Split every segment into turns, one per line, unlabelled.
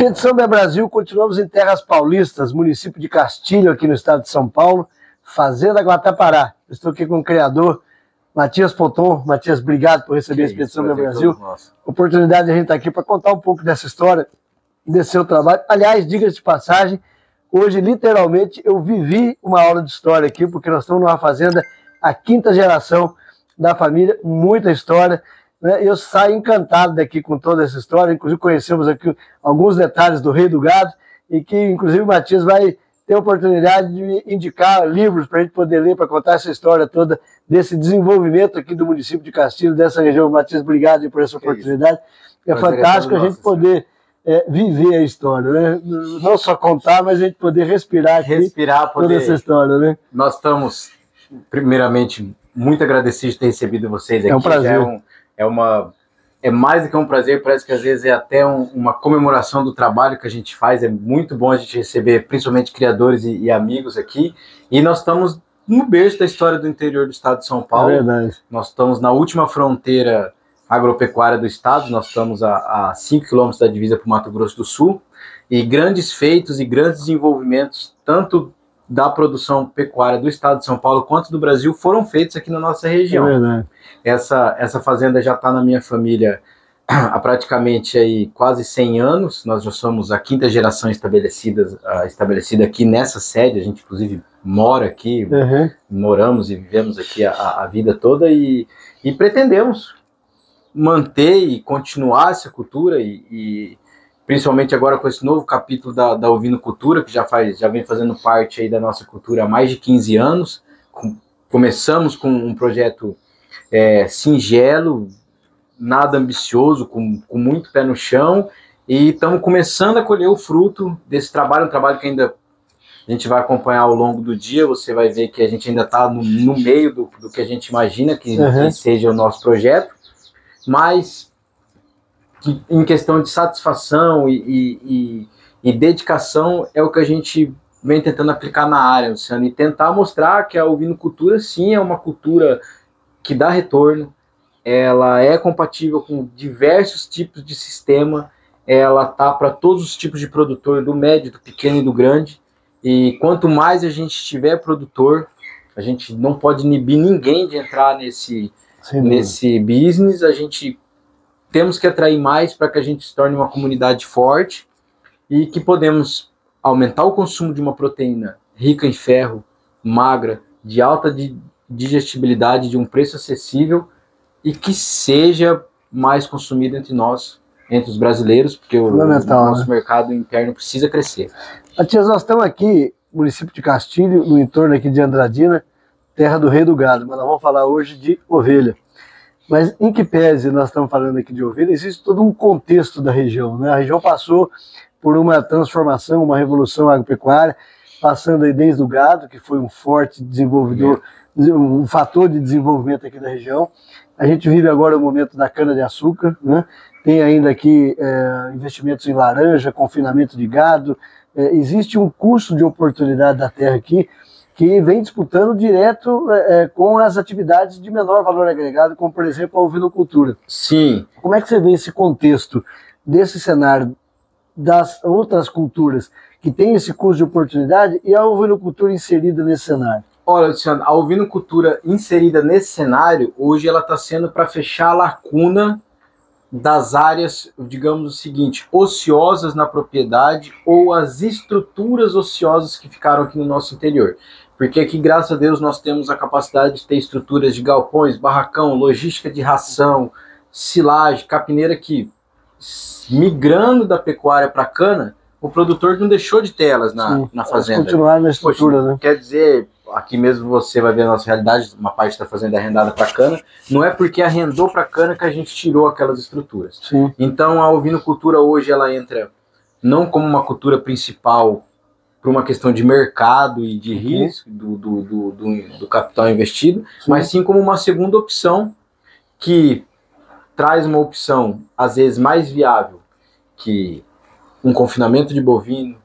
Expedição Bem Brasil, continuamos em terras paulistas, município de Castilho, aqui no estado de São Paulo, Fazenda Guatapará. Estou aqui com o criador Matias Ponton. Matias, obrigado por receber a Expedição Bem Brasil. Oportunidade de a gente estar aqui para contar um pouco dessa história, desse seu trabalho. Aliás, diga-se de passagem, hoje, literalmente, eu vivi uma aula de história aqui, porque nós estamos numa fazenda, a quinta geração da família, muita história. Eu saio encantado daqui com toda essa história, inclusive conhecemos aqui alguns detalhes do Rei do Gado, e que inclusive o Matias vai ter a oportunidade de me indicar livros para a gente poder ler, para contar essa história toda desse desenvolvimento aqui do município de Castilho, dessa região. Matias, obrigado por essa oportunidade. É fantástico a gente poder viver a história, né? Não só contar, mas a gente poder respirar aqui toda essa história, né?
Nós estamos, primeiramente, muito agradecidos de ter recebido vocês aqui.
É um prazer.
É mais do que um prazer, parece que às vezes é até uma comemoração do trabalho que a gente faz. É muito bom a gente receber, principalmente criadores e amigos aqui. E nós estamos no berço da história do interior do estado de São Paulo.
É verdade.
Nós estamos na última fronteira agropecuária do estado, nós estamos a 5 quilômetros da divisa para o Mato Grosso do Sul. E grandes feitos e grandes desenvolvimentos, tanto da produção pecuária do estado de São Paulo quanto do Brasil, foram feitos aqui na nossa região.
É verdade.
Essa fazenda já está na minha família há praticamente aí quase 100 anos. Nós já somos a quinta geração estabelecida aqui nessa sede. A gente inclusive mora aqui, moramos e vivemos aqui a vida toda, e pretendemos manter e continuar essa cultura, e principalmente agora com esse novo capítulo da ovinocultura, que já vem fazendo parte aí da nossa cultura há mais de 15 anos. Começamos com um projeto singelo, nada ambicioso, com muito pé no chão, e estamos começando a colher o fruto desse trabalho, um trabalho que ainda a gente vai acompanhar ao longo do dia. Você vai ver que a gente ainda está no meio do que a gente imagina que seja o nosso projeto, mas que, em questão de satisfação e dedicação, é o que a gente vem tentando aplicar na área, Luciano, e tentar mostrar que a ovinocultura sim é uma cultura que dá retorno, ela é compatível com diversos tipos de sistema, ela tá para todos os tipos de produtor, do médio, do pequeno e do grande, e quanto mais a gente tiver produtor, a gente não pode inibir ninguém de entrar nesse business. A gente temos que atrair mais para que a gente se torne uma comunidade forte e que podemos aumentar o consumo de uma proteína rica em ferro, magra, de alta digestibilidade, de um preço acessível, e que seja mais consumida entre nós, entre os brasileiros, porque o nosso mercado interno precisa crescer.
Matias, nós estamos aqui, município de Castilho, no entorno aqui de Andradina, terra do Rei do Gado, mas nós vamos falar hoje de ovelha. Mas em que pese nós estamos falando aqui de ovelha, existe todo um contexto da região, né? A região passou por uma transformação, uma revolução agropecuária, passando aí desde o gado, que foi um forte desenvolvedor, um fator de desenvolvimento aqui da região. A gente vive agora o momento da cana-de-açúcar, né? Tem ainda aqui investimentos em laranja, confinamento de gado. Existe um custo de oportunidade da terra aqui que vem disputando direto com as atividades de menor valor agregado, como, por exemplo, a ovinocultura.
Sim.
Como é que você vê esse contexto desse cenário das outras culturas que tem esse custo de oportunidade e a ovinocultura inserida nesse cenário?
Olha, Luciano, a ovinocultura inserida nesse cenário, hoje ela está sendo para fechar a lacuna das áreas, digamos o seguinte, ociosas na propriedade, ou as estruturas ociosas que ficaram aqui no nosso interior. Porque aqui, graças a Deus, nós temos a capacidade de ter estruturas de galpões, barracão, logística de ração, silagem, capineira, que migrando da pecuária para a cana, o produtor não deixou de ter elas na fazenda.
Continuar na estrutura, né?
Quer dizer, aqui mesmo você vai ver a nossa realidade, uma parte da fazenda é arrendada para cana, não é porque arrendou para cana que a gente tirou aquelas estruturas.
Sim.
Então a ovinocultura hoje ela entra não como uma cultura principal por uma questão de mercado e de risco do capital investido, mas sim como uma segunda opção que traz uma opção às vezes mais viável que um confinamento de bovino,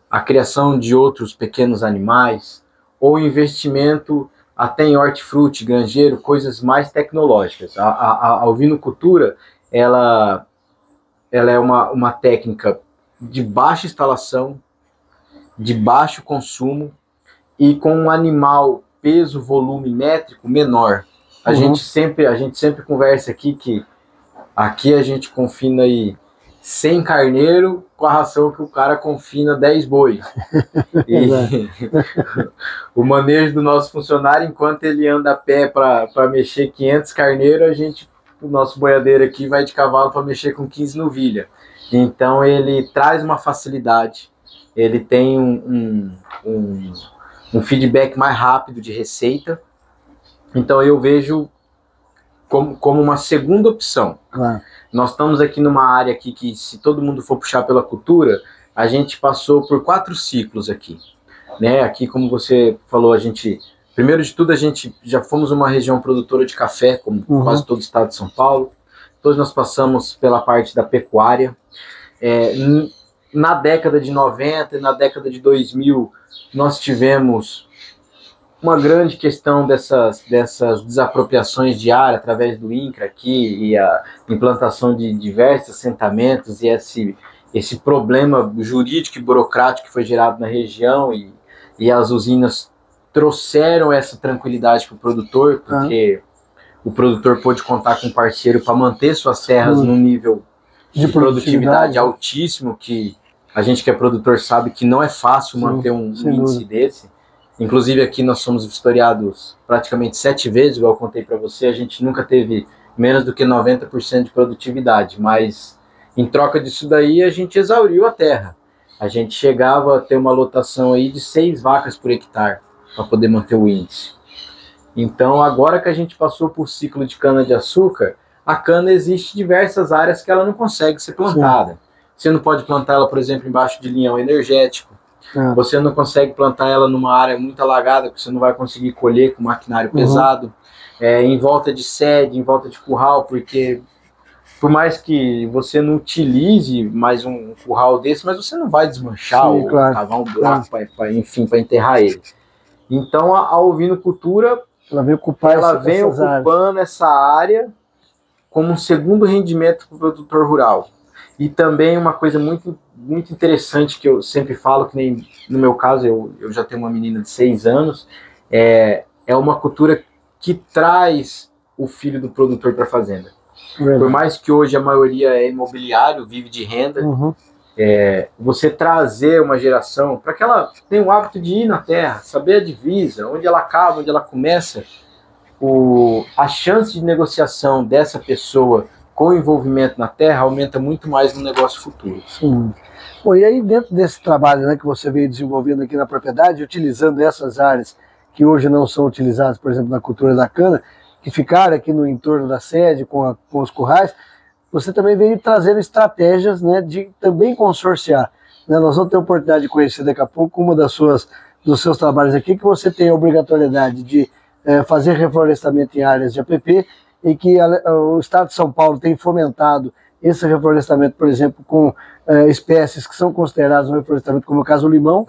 a criação de outros pequenos animais, ou investimento até em hortifruti, granjeiro, coisas mais tecnológicas. A ovinocultura ela é uma técnica de baixa instalação, de baixo consumo e com um animal peso, volume métrico menor. A gente sempre conversa aqui que aqui a gente confina aí 100 carneiro com a ração que o cara confina 10 boi. E o manejo do nosso funcionário, enquanto ele anda a pé para mexer 500 carneiros, o nosso boiadeiro aqui vai de cavalo para mexer com 15 novilha. Então ele traz uma facilidade, ele tem um feedback mais rápido de receita. Então eu vejo como uma segunda opção.
Claro.
Nós estamos aqui numa área aqui que, se todo mundo for puxar pela cultura, a gente passou por 4 ciclos aqui. Né? Aqui, como você falou, primeiro de tudo, a gente já fomos uma região produtora de café, como quase todo o estado de São Paulo. Depois nós passamos pela parte da pecuária. Na década de 90 e na década de 2000, nós tivemos uma grande questão dessas desapropriações de área através do INCRA aqui e a implantação de diversos assentamentos e esse problema jurídico e burocrático que foi gerado na região e as usinas trouxeram essa tranquilidade para o produtor, porque o produtor pôde contar com um parceiro para manter suas terras num nível de produtividade altíssimo, que a gente que é produtor sabe que não é fácil manter um índice desse. Inclusive aqui nós somos vistoriados praticamente 7 vezes, igual eu contei para você, a gente nunca teve menos do que 90% de produtividade, mas em troca disso daí a gente exauriu a terra. A gente chegava a ter uma lotação aí de 6 vacas por hectare para poder manter o índice. Então agora que a gente passou por ciclo de cana-de-açúcar, a cana existe diversas áreas que ela não consegue ser plantada. Você não pode plantar ela, por exemplo, embaixo de linhão energético. Você não consegue plantar ela numa área muito alagada, porque você não vai conseguir colher com maquinário pesado. Em volta de sede, em volta de curral, porque por mais que você não utilize mais um curral desse, mas você não vai desmanchar ou cavar um buraco para enterrar ele. Então a ovinocultura ela vem ocupando essa área como um segundo rendimento para o produtor rural. E também uma coisa muito interessante que eu sempre falo, que nem no meu caso, eu já tenho uma menina de 6 anos, é uma cultura que traz o filho do produtor para a fazenda. Por mais que hoje a maioria é imobiliário, vive de renda, você trazer uma geração para que ela tenha o hábito de ir na terra, saber a divisa, onde ela acaba, onde ela começa, a chance de negociação dessa pessoa com envolvimento na terra aumenta muito mais no negócio futuro.
Sim. Bom, e aí dentro desse trabalho, né, que você veio desenvolvendo aqui na propriedade, utilizando essas áreas que hoje não são utilizadas, por exemplo, na cultura da cana, que ficaram aqui no entorno da sede, com os currais, você também veio trazendo estratégias, né, de também consorciar. Né? Nós vamos ter a oportunidade de conhecer daqui a pouco uma dos seus trabalhos aqui, que você tem a obrigatoriedade de fazer reflorestamento em áreas de APP, e que o Estado de São Paulo tem fomentado esse reflorestamento, por exemplo, com espécies que são consideradas um reflorestamento, como é o caso do limão.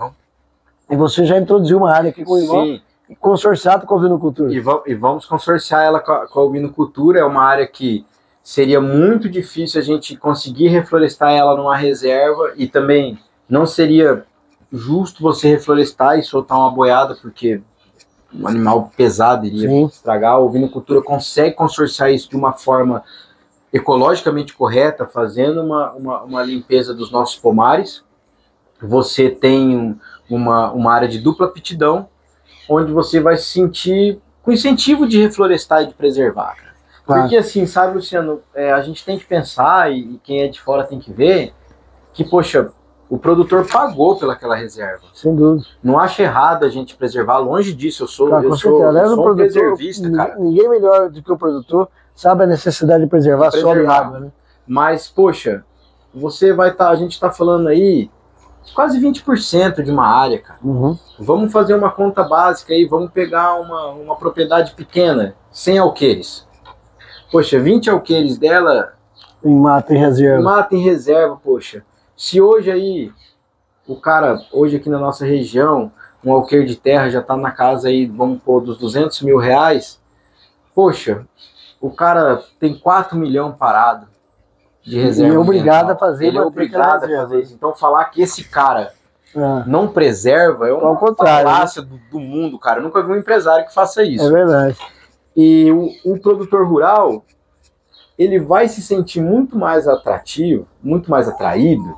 E você já introduziu uma área aqui com o limão, consorciado com a ovinocultura.
E vamos consorciar ela com a ovinocultura. É uma área que seria muito difícil a gente conseguir reflorestar ela numa reserva, e também não seria justo você reflorestar e soltar uma boiada, porque um animal pesado iria estragar. A ovinocultura consegue consorciar isso de uma forma ecologicamente correta, fazendo uma limpeza dos nossos pomares. Você tem uma área de dupla aptidão, onde você vai se sentir com incentivo de reflorestar e de preservar. Porque assim, sabe, Luciano, a gente tem que pensar, e quem é de fora tem que ver, que, poxa, o produtor pagou pelaquela reserva.
Sem dúvida.
Não acho errado a gente preservar, longe disso. Eu sou um preservista, cara.
Ninguém melhor do que o produtor sabe a necessidade de preservar solo e água, né?
Mas, poxa, a gente está falando aí de quase 20% de uma área, cara. Vamos fazer uma conta básica aí, vamos pegar uma propriedade pequena, 100 alqueires. Poxa, 20 alqueires dela...
Em mata em reserva.
Poxa. Se hoje aí, hoje aqui na nossa região, um alqueire de terra já está na casa aí, vamos pôr, dos 200 mil reais, poxa, o cara tem 4 milhões parado. de reserva.
Ele é obrigado a fazer.
Ele é obrigado a fazer isso. Então falar que esse cara não preserva é uma falácia do mundo, cara. Eu nunca vi um empresário que faça isso.
É verdade.
E o produtor rural, ele vai se sentir muito mais atrativo, muito mais atraído,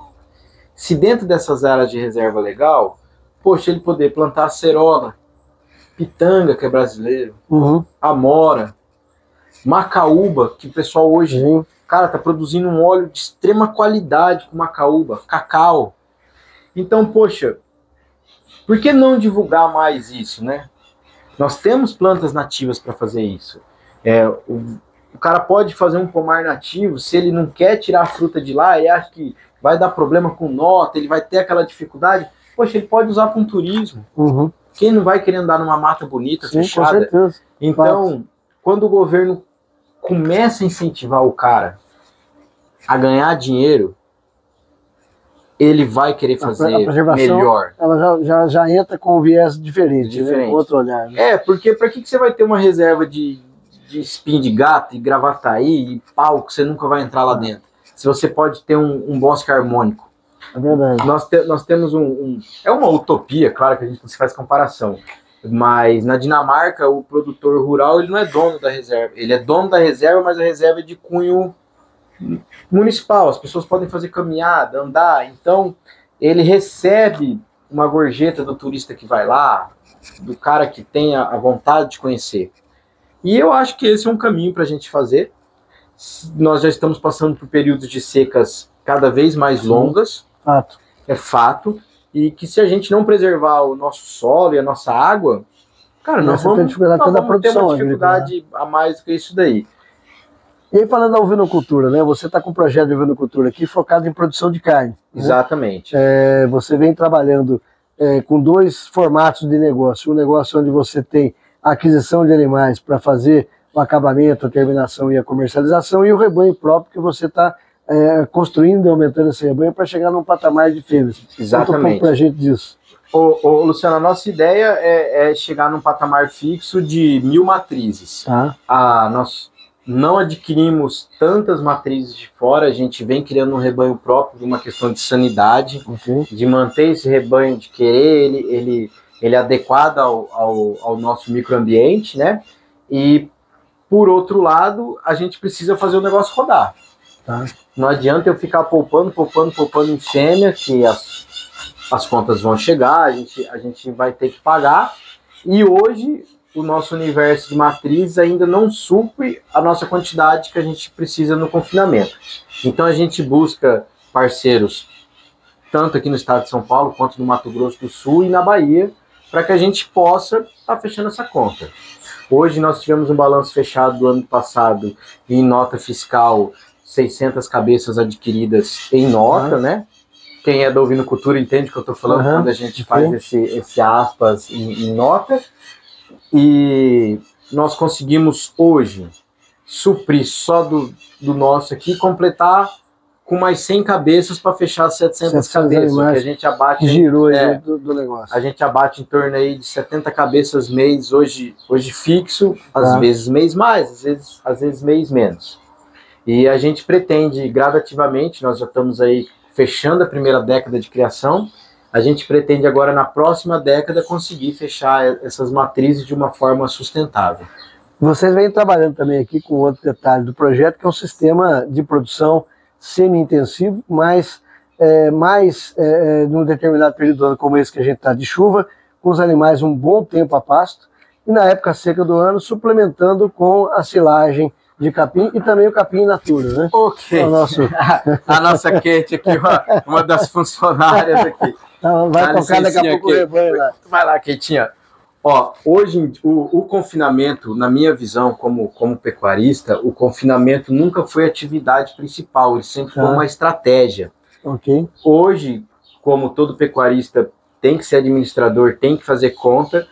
se dentro dessas áreas de reserva legal, poxa, ele poder plantar acerola, pitanga, que é brasileiro, amora, macaúba, que o pessoal hoje, cara, tá produzindo um óleo de extrema qualidade com macaúba, cacau. Então, poxa, por que não divulgar mais isso, né? Nós temos plantas nativas para fazer isso. O cara pode fazer um pomar nativo, se ele não quer tirar a fruta de lá, ele acha que vai dar problema com nota, ele vai ter aquela dificuldade, poxa, ele pode usar para um turismo. Quem não vai querer andar numa mata bonita, fechada? Com certeza. Então, quando o governo começa a incentivar o cara a ganhar dinheiro, ele vai querer fazer melhor.
Ela já entra com um viés diferente. Né? Com outro olhar. Né?
Porque para que você vai ter uma reserva de espinho de gato e gravataí e pau que você nunca vai entrar lá dentro? Se você pode ter um bosque harmônico.
É verdade.
Nós temos é uma utopia, claro que a gente não se faz comparação, mas na Dinamarca o produtor rural ele não é dono da reserva. Ele é dono da reserva, mas a reserva é de cunho municipal, as pessoas podem fazer caminhada, andar, então ele recebe uma gorjeta do turista que vai lá, do cara que tem a vontade de conhecer. E eu acho que esse é um caminho para a gente fazer. Nós já estamos passando por períodos de secas cada vez mais longas, é fato, e que se a gente não preservar o nosso solo e a nossa água, cara, nós vamos ter uma dificuldade a mais do que isso daí.
E aí, falando da ovinocultura, né? Você está com um projeto de ovinocultura aqui focado em produção de carne.
Exatamente.
Né? Você vem trabalhando com dois formatos de negócio. Um negócio onde você tem a aquisição de animais para fazer o acabamento, a terminação e a comercialização, e o rebanho próprio que você está construindo e aumentando esse rebanho para chegar num patamar de fêmeas.
Exatamente.
Conta um pouco para a gente disso.
Luciano, a nossa ideia é chegar num patamar fixo de 1.000 matrizes. Nós não adquirimos tantas matrizes de fora, a gente vem criando um rebanho próprio de uma questão de sanidade, de manter esse rebanho, de querer ele adequado ao nosso microambiente, né? E, por outro lado, a gente precisa fazer o negócio rodar. Não adianta eu ficar poupando em fêmea, que as contas vão chegar, a gente vai ter que pagar, e hoje o nosso universo de matrizes ainda não supre a nossa quantidade que a gente precisa no confinamento. Então a gente busca parceiros, tanto aqui no estado de São Paulo, quanto no Mato Grosso do Sul e na Bahia, para que a gente possa estar fechando essa conta. Hoje nós tivemos um balanço fechado do ano passado em nota fiscal, 600 cabeças adquiridas em nota, né? Quem é da ovinocultura entende o que eu estou falando quando a gente faz esse aspas em nota. E nós conseguimos hoje suprir só do nosso aqui, completar com mais 100 cabeças para fechar as 700 cabeças, que a gente abate
do negócio.
A gente abate em torno aí de 70 cabeças mês, hoje fixo, às vezes mês mais, às vezes mês menos. E a gente pretende gradativamente, nós já estamos aí fechando a primeira década de criação, a gente pretende agora, na próxima década, conseguir fechar essas matrizes de uma forma sustentável.
Vocês vêm trabalhando também aqui com outro detalhe do projeto, que é um sistema de produção semi-intensivo, mas num determinado período do ano, como esse que a gente está de chuva, com os animais um bom tempo a pasto, e na época seca do ano, suplementando com a silagem de capim e também o capim in natura, né?
Ok. A nossa Kate aqui, uma das funcionárias aqui.
Vai tocar daqui a pouco o rebanho lá.
Vai lá, Keitinha. Hoje o confinamento, na minha visão como pecuarista, o confinamento nunca foi a atividade principal, ele sempre foi uma estratégia. Hoje, como todo pecuarista tem que ser administrador, tem que fazer conta,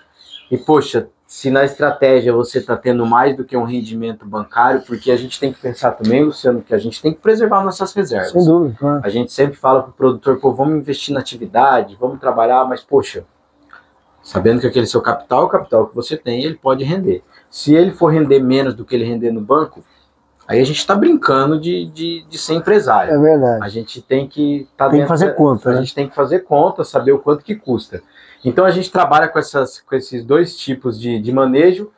e poxa, se na estratégia você está tendo mais do que um rendimento bancário, porque a gente tem que pensar também, Luciano, que a gente tem que preservar nossas reservas.
Sem dúvida, claro.
A gente sempre fala para o produtor, vamos investir na atividade, vamos trabalhar, mas poxa, sabendo que aquele seu capital, o capital que você tem, ele pode render. Se ele for render menos do que ele render no banco, Aí a gente está brincando de ser empresário.
É verdade.
A gente tem que
tem que fazer conta.
A gente tem que fazer conta, saber o quanto que custa. Então a gente trabalha com esses dois tipos de manejo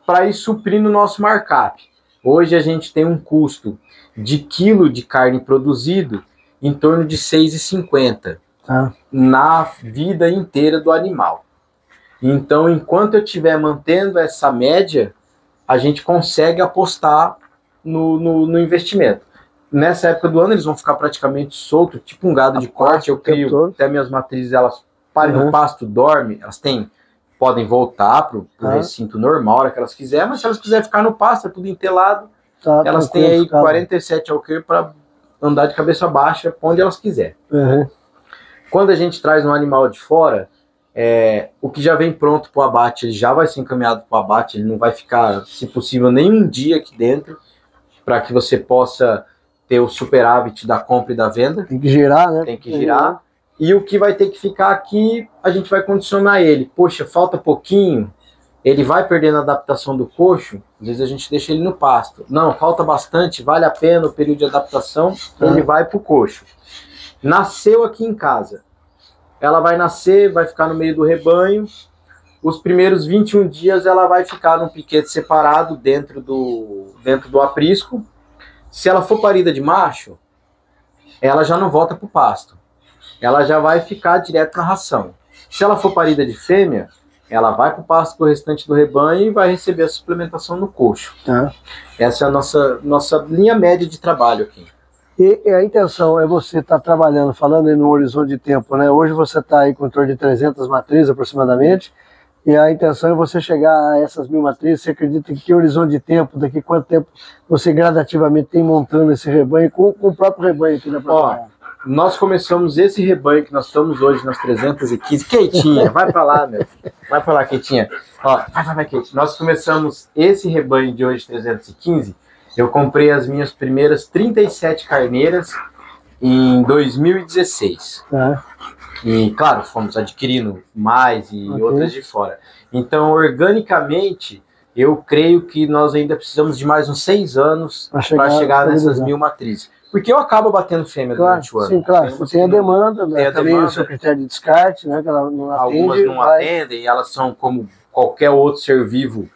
para ir suprindo o nosso markup. Hoje a gente tem um custo de quilo de carne produzido em torno de R$ 6,50 na vida inteira do animal. Então, enquanto eu estiver mantendo essa média, a gente consegue apostar no investimento. Nessa época do ano, eles vão ficar praticamente soltos, tipo um gado de corte. Eu crio até minhas matrizes, elas parem no pasto, dormem, podem voltar para o recinto normal, a hora que elas quiserem, mas se elas quiserem ficar no pasto, é tudo entelado, elas têm aí 47 alqueires para andar de cabeça baixa, onde elas quiserem. Quando a gente traz um animal de fora, o que já vem pronto para o abate, ele já vai ser encaminhado para o abate, ele não vai ficar, se possível, nem um dia aqui dentro, para que você possa ter o superávit da compra e da venda. Tem
que girar, né?
Tem que girar. E o que vai ter que ficar aqui, a gente vai condicionar ele. Poxa, falta pouquinho, ele vai perdendo a adaptação do coxo, às vezes a gente deixa ele no pasto. Não, falta bastante, vale a pena o período de adaptação, ele vai para o coxo. Nasceu aqui em casa. Ela vai nascer, vai ficar no meio do rebanho. Os primeiros 21 dias ela vai ficar num piquete separado dentro do aprisco. Se ela for parida de macho, ela já não volta para o pasto. Ela já vai ficar direto na ração. Se ela for parida de fêmea, ela vai para o pasto para o restante do rebanho e vai receber a suplementação no coxo. Essa é a nossa linha média de trabalho aqui.
E a intenção é você estar trabalhando, falando aí no horizonte de tempo, né? Hoje você está aí com em torno de 300 matrizes aproximadamente, e a intenção é você chegar a essas 1000 matrizes. Você acredita que horizonte de tempo, daqui quanto tempo você gradativamente tem montando esse rebanho com o próprio rebanho aqui na propriedade?
Nós começamos esse rebanho que nós estamos hoje nas 315. Keitinha, vai pra lá, meu. Vai pra lá, Keitinha. Vai, Keitinha. Nós começamos esse rebanho de hoje, 315. Eu comprei as minhas primeiras 37 carneiras em 2016. E, claro, fomos adquirindo mais e outras de fora. Então, organicamente, eu creio que nós ainda precisamos de mais uns 6 anos para chegar nessas 1000 matrizes. Porque eu acabo batendo fêmea durante o ano.
Sim, claro. Você tem a demanda, né? Também o seu critério de descarte, né? Que ela não atende,
algumas não atendem, elas são como qualquer outro ser vivo.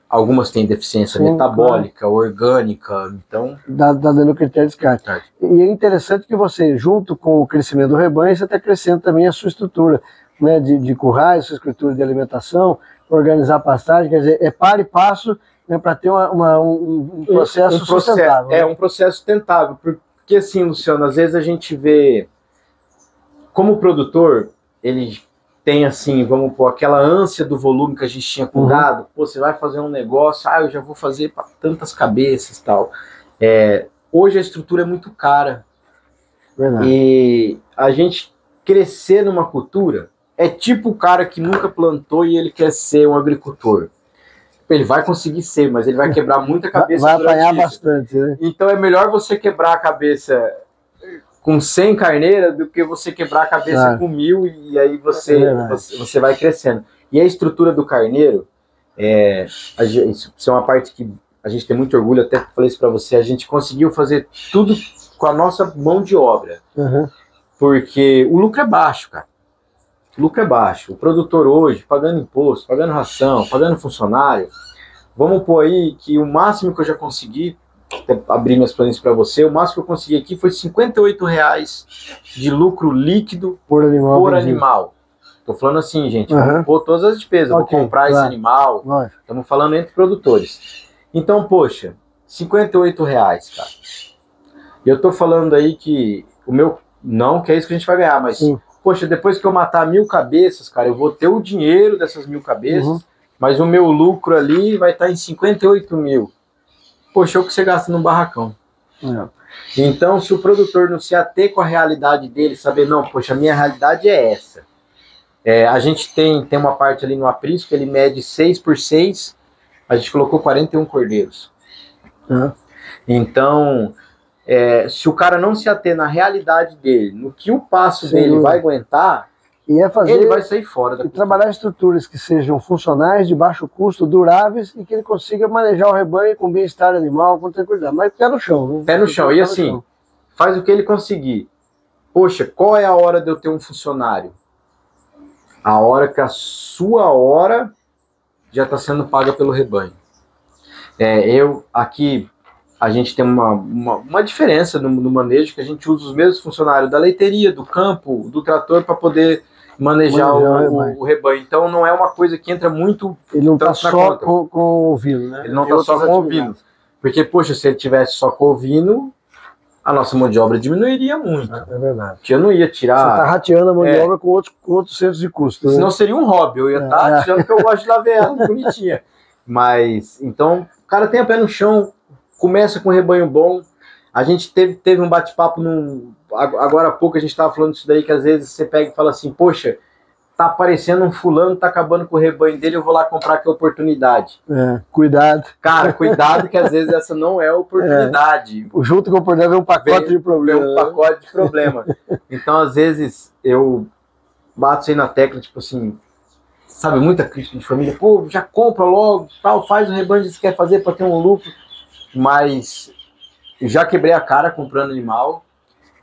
Algumas têm deficiência metabólica, orgânica, então...
Dá dando critério de descarte. E é interessante que você, junto com o crescimento do rebanho, você está crescendo também a sua estrutura, né? De currais, sua estrutura de alimentação, organizar a pastagem, quer dizer, é par e passo, né, para ter um processo sustentável.
É um processo sustentável, porque assim, Luciano, às vezes a gente vê, como produtor, ele tem assim, vamos pôr, aquela ânsia do volume que a gente tinha com gado. Pô, você vai fazer um negócio, eu já vou fazer para tantas cabeças e tal. Hoje a estrutura é muito cara.
Verdade.
E a gente crescer numa cultura é tipo o cara que nunca plantou e ele quer ser um agricultor. Ele vai conseguir ser, mas ele vai quebrar muita cabeça.
Vai apanhar bastante, né?
Então é melhor você quebrar a cabeça com 100 carneiras do que você quebrar a cabeça com 1000 e aí você vai crescendo. E a estrutura do carneiro, isso é uma parte que a gente tem muito orgulho, até falei isso para você, a gente conseguiu fazer tudo com a nossa mão de obra. Porque o lucro é baixo, cara. O lucro é baixo. O produtor hoje, pagando imposto, pagando ração, pagando funcionário, vamos pôr aí que o máximo que eu já consegui, abrir minhas planilhas para você, o máximo que eu consegui aqui foi R$58 de lucro líquido por animal. Tô falando assim, gente, vamos pôr todas as despesas, vou comprar esse animal, estamos falando entre produtores. Então, poxa, R$58, cara. E eu tô falando aí que o meu, não que é isso que a gente vai ganhar, mas... Poxa, depois que eu matar 1000 cabeças, cara, eu vou ter o dinheiro dessas 1000 cabeças, mas o meu lucro ali vai estar em 58 mil. Poxa, é o que você gasta num barracão. Então, se o produtor não se ater com a realidade dele, saber, não, poxa, a minha realidade é essa. A gente tem uma parte ali no aprisco que ele mede 6 por 6, a gente colocou 41 cordeiros. Então... se o cara não se ater na realidade dele, no que o passo dele vai aguentar,
E é fazer,
ele vai sair fora da
e trabalhar estruturas que sejam funcionais, de baixo custo, duráveis e que ele consiga manejar o rebanho com bem-estar animal, com tranquilidade. Mas pé no chão. Né?
Pé no chão. E assim, faz o que ele conseguir. Poxa, qual é a hora de eu ter um funcionário? A hora que a sua hora já está sendo paga pelo rebanho. Aqui, a gente tem uma diferença no manejo, que a gente usa os mesmos funcionários da leiteria, do campo, do trator, para poder manejar o rebanho. Então não é uma coisa que entra muito...
Ele não está só com o ovino, né?
Ele não está só com o ovino. Porque, poxa, se ele tivesse só com o ovino, a nossa mão de obra diminuiria muito.
É verdade.
Porque eu não ia tirar...
Você está rateando a mão de obra com outros centros de custo.
Senão seria um hobby. Eu ia estar tirando, porque eu gosto de lavar ela bonitinha. Mas, então, o cara tem a pé no chão, começa com um rebanho bom. A gente teve um bate-papo agora há pouco, a gente estava falando disso daí, que às vezes você pega e fala assim, poxa, tá aparecendo um fulano, tá acabando com o rebanho dele, eu vou lá comprar, que é oportunidade.
Cuidado.
Cara, cuidado, que às vezes essa não é oportunidade.
Junto com a oportunidade vem um pacote de problema.
Vem um pacote de problema. Então, às vezes, eu bato aí na tecla, tipo assim, sabe, muita crítica de família, pô, já compra logo, tal, faz o rebanho que você quer fazer para ter um lucro. Mas já quebrei a cara comprando animal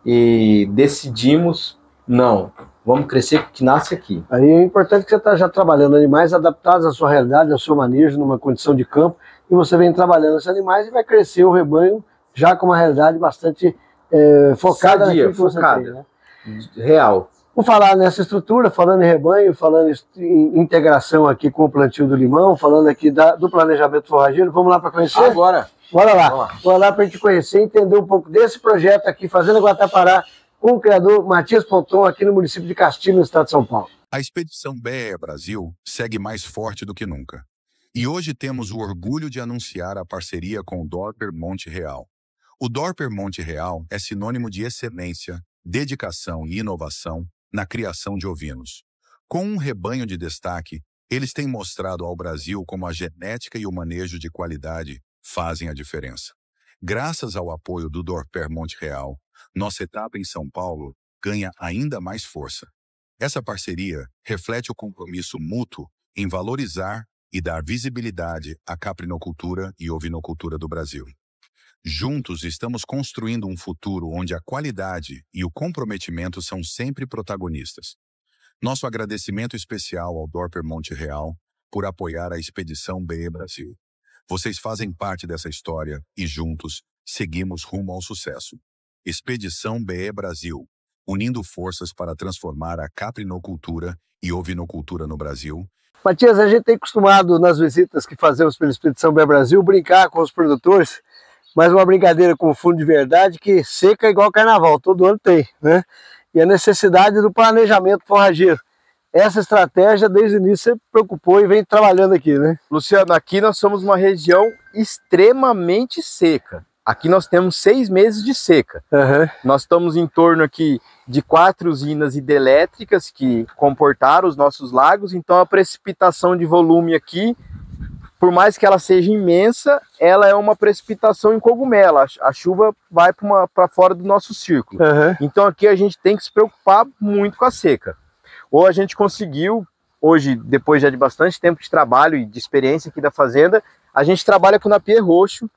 e decidimos, não, vamos crescer que nasce aqui.
Aí é importante que você está já trabalhando animais adaptados à sua realidade, ao seu manejo, numa condição de campo, e você vem trabalhando esses animais e vai crescer o rebanho já com uma realidade bastante focada naquilo que você tem, né?
Real.
Vou falar nessa estrutura, falando em rebanho, falando em integração aqui com o plantio do limão, falando aqui do planejamento forrageiro. Vamos lá para conhecer?
Agora.
Bora lá. Bora lá para a gente conhecer, entender um pouco desse projeto aqui, Fazenda Guatapara, com o criador Matias Ponton, aqui no município de Castilho, no estado de São Paulo.
A Expedição BE Brasil segue mais forte do que nunca. E hoje temos o orgulho de anunciar a parceria com o Dorper Monte Real. O Dorper Monte Real é sinônimo de excelência, dedicação e inovação na criação de ovinos. Com um rebanho de destaque, eles têm mostrado ao Brasil como a genética e o manejo de qualidade fazem a diferença. Graças ao apoio do Dorper Monte Real, nossa etapa em São Paulo ganha ainda mais força. Essa parceria reflete o compromisso mútuo em valorizar e dar visibilidade à caprinocultura e ovinocultura do Brasil. Juntos estamos construindo um futuro onde a qualidade e o comprometimento são sempre protagonistas. Nosso agradecimento especial ao Dorper Monte Real por apoiar a Expedição BE Brasil. Vocês fazem parte dessa história e juntos seguimos rumo ao sucesso. Expedição BE Brasil, unindo forças para transformar a caprinocultura e ovinocultura no Brasil.
Matias, a gente tem acostumado nas visitas que fazemos pela Expedição BE Brasil brincar com os produtores, mas uma brincadeira com fundo de verdade que seca é igual carnaval, todo ano tem, né? E a necessidade do planejamento forrageiro. Essa estratégia, desde o início, você preocupou e vem trabalhando aqui, né?
Luciano, aqui nós somos uma região extremamente seca. Aqui nós temos 6 meses de seca. Nós estamos em torno aqui de 4 usinas hidrelétricas que comportaram os nossos lagos, então a precipitação de volume aqui, por mais que ela seja imensa, ela é uma precipitação em cogumelo. A chuva vai para fora do nosso círculo. Então aqui a gente tem que se preocupar muito com a seca. Ou a gente conseguiu, hoje, depois já de bastante tempo de trabalho e de experiência aqui da fazenda, a gente trabalha com napier roxo.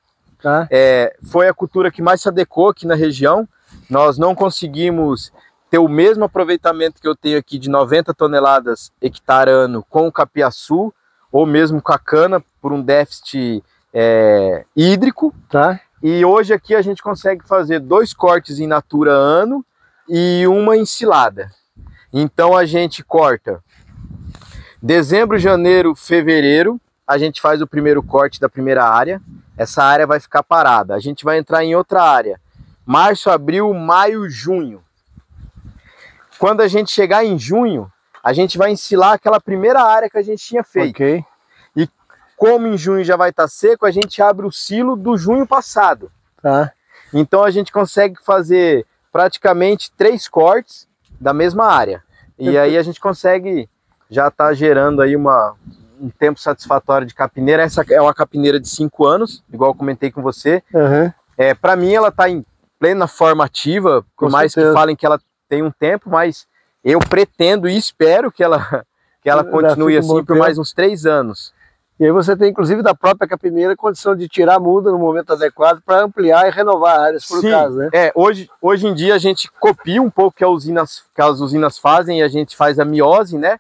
Foi a cultura que mais se adequou aqui na região. Nós não conseguimos ter o mesmo aproveitamento que eu tenho aqui de 90 toneladas hectare ano com o capiaçu, ou mesmo com a cana, por um déficit hídrico. E hoje aqui a gente consegue fazer 2 cortes in natura ano e uma ensilada. Então a gente corta dezembro, janeiro, fevereiro, a gente faz o primeiro corte da primeira área. Essa área vai ficar parada. A gente vai entrar em outra área. Março, abril, maio, junho. Quando a gente chegar em junho, a gente vai ensilar aquela primeira área que a gente tinha feito. E como em junho já vai estar seco, a gente abre o silo do junho passado. Então a gente consegue fazer praticamente 3 cortes da mesma área. E aí a gente consegue já estar gerando aí um tempo satisfatório de capineira. Essa é uma capineira de 5 anos, igual eu comentei com você. Para mim ela está em plena forma ativa, por mais que falem que ela tem um tempo, mas Eu pretendo e espero que ela continue assim por mais uns 3 anos.
E aí você tem, inclusive, da própria capineira, condição de tirar a muda no momento adequado para ampliar e renovar áreas, por caso, né?
Hoje em dia a gente copia um pouco que as usinas fazem e a gente faz a miose, né?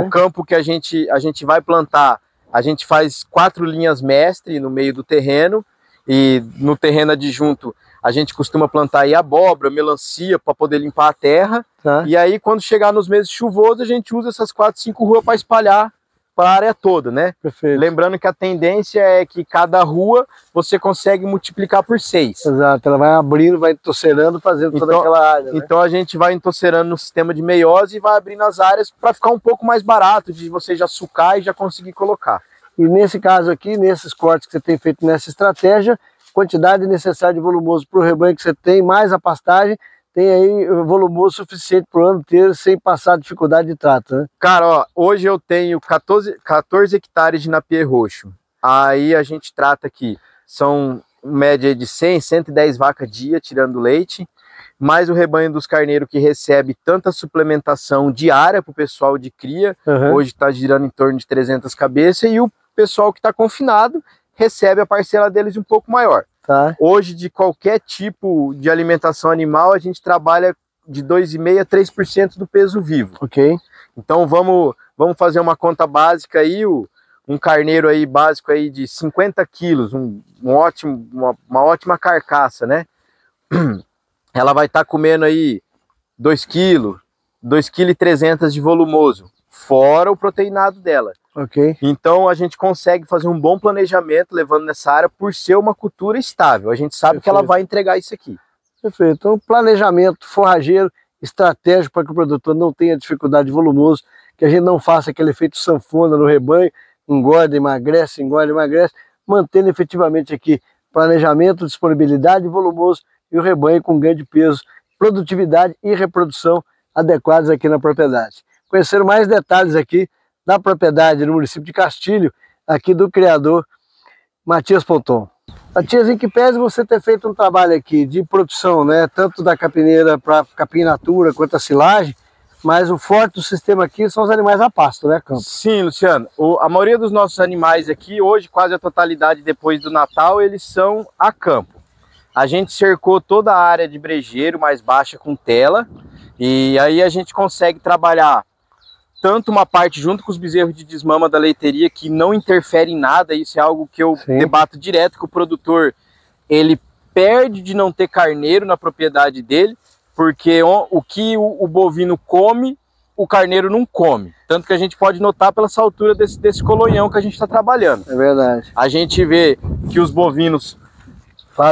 O campo que a gente vai plantar, a gente faz 4 linhas mestre no meio do terreno, e no terreno adjunto a gente costuma plantar aí abóbora, melancia para poder limpar a terra. E aí quando chegar nos meses chuvosos a gente usa essas 4, 5 ruas para espalhar para a área toda, né?
Perfeito.
Lembrando que a tendência é que cada rua você consegue multiplicar por 6.
Exato, ela vai abrindo, vai entocerando, fazendo toda aquela área, né?
Então a gente vai entocerando no sistema de meiose e vai abrindo as áreas para ficar um pouco mais barato, de você já sucar e já conseguir colocar.
E nesse caso aqui, nesses cortes que você tem feito nessa estratégia, quantidade necessária de volumoso para o rebanho que você tem, mais a pastagem, tem aí volumoso suficiente para o ano inteiro sem passar dificuldade de trato, né?
Cara, ó, hoje eu tenho 14 hectares de napier roxo. Aí a gente trata aqui, são média de 100, 110 vacas dia tirando leite, mais o rebanho dos carneiros que recebe tanta suplementação diária para o pessoal de cria, hoje está girando em torno de 300 cabeças, e o pessoal que está confinado recebe a parcela deles um pouco maior. Hoje, de qualquer tipo de alimentação animal, a gente trabalha de 2,5% a 3% do peso vivo. Então vamos fazer uma conta básica aí, um carneiro aí básico aí de 50 quilos, uma ótima carcaça, né? Ela vai estar comendo aí 2 quilos, 2,3 kg de volumoso, fora o proteinado dela. Então a gente consegue fazer um bom planejamento levando nessa área por ser uma cultura estável. A gente sabe que ela vai entregar isso aqui.
Perfeito. Então planejamento forrageiro, estratégico para que o produtor não tenha dificuldade de volumoso, que a gente não faça aquele efeito sanfona no rebanho, engorda, emagrece, mantendo efetivamente aqui planejamento, disponibilidade, volumoso e o rebanho com ganho de peso, produtividade e reprodução adequados aqui na propriedade. Conhecer mais detalhes aqui da propriedade no município de Castilho, aqui do criador Matias Ponton. Matias, em que pese você ter feito um trabalho aqui de produção, né, tanto da capineira para capim in natura quanto a silagem, mas o forte do sistema aqui são os animais a pasto, né, Campo?
Sim, Luciano. A maioria dos nossos animais aqui, hoje, quase a totalidade depois do Natal, eles são a campo. A gente cercou toda a área de brejeiro mais baixa com tela, e aí a gente consegue trabalhar tanto uma parte junto com os bezerros de desmama da leiteria que não interfere em nada. Isso é algo que eu debato direto com o produtor. Ele perde de não ter carneiro na propriedade dele, porque o que o bovino come, o carneiro não come. Tanto que a gente pode notar pela altura desse colonhão que a gente está trabalhando.
É verdade.
A gente vê que os bovinos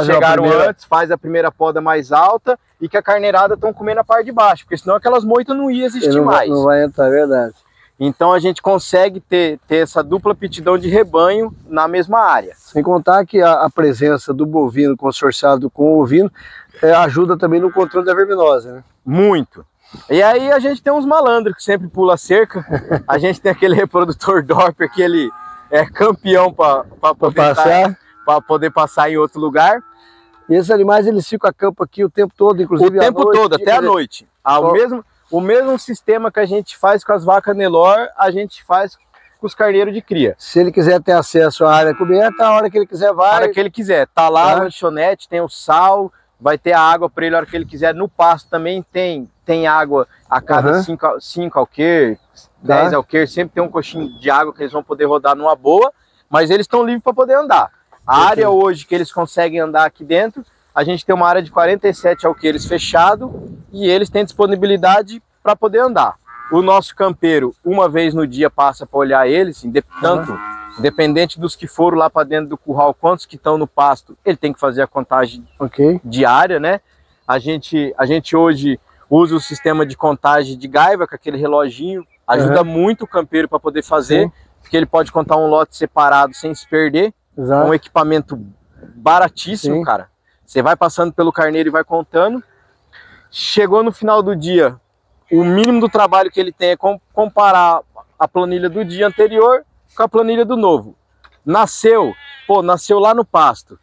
chegaram antes, faz a primeira poda mais alta, e que a carneirada estão comendo a parte de baixo, porque senão aquelas moitas não iam existir mais.
Não vai entrar, é verdade.
Então a gente consegue ter essa dupla aptidão de rebanho na mesma área.
Sem contar que a presença do bovino consorciado com o ovino ajuda também no controle da verminose, né?
Muito. E aí a gente tem uns malandros que sempre pula a cerca. A gente tem aquele reprodutor Dorper que ele é campeão para poder passar em outro lugar.
E esses animais, eles ficam a campo aqui o tempo todo, inclusive
o tempo todo, até a noite. O mesmo sistema que a gente faz com as vacas Nelore, a gente faz com os carneiros de cria.
Se ele quiser ter acesso à área coberta, a hora que ele quiser vai.
A hora que ele quiser. Tá lá a lanchonete, tem o sal, vai ter a água para ele a hora que ele quiser. No pasto também tem água a cada 5 alqueires, 10 alqueires. Sempre tem um coxinho de água que eles vão poder rodar numa boa, mas eles estão livres para poder andar. A área hoje que eles conseguem andar aqui dentro, a gente tem uma área de 47 alqueires fechado e eles têm disponibilidade para poder andar. O nosso campeiro, uma vez no dia, passa para olhar eles, tanto independente dos que foram lá para dentro do curral, quantos que estão no pasto, ele tem que fazer a contagem diária, né? A gente hoje usa o sistema de contagem de gaiva, com aquele reloginho, ajuda muito o campeiro para poder fazer, porque ele pode contar um lote separado sem se perder. Um equipamento baratíssimo, cara. Você vai passando pelo carneiro e vai contando. Chegou no final do dia, o mínimo do trabalho que ele tem é comparar a planilha do dia anterior com a planilha do novo. Nasceu lá no pasto.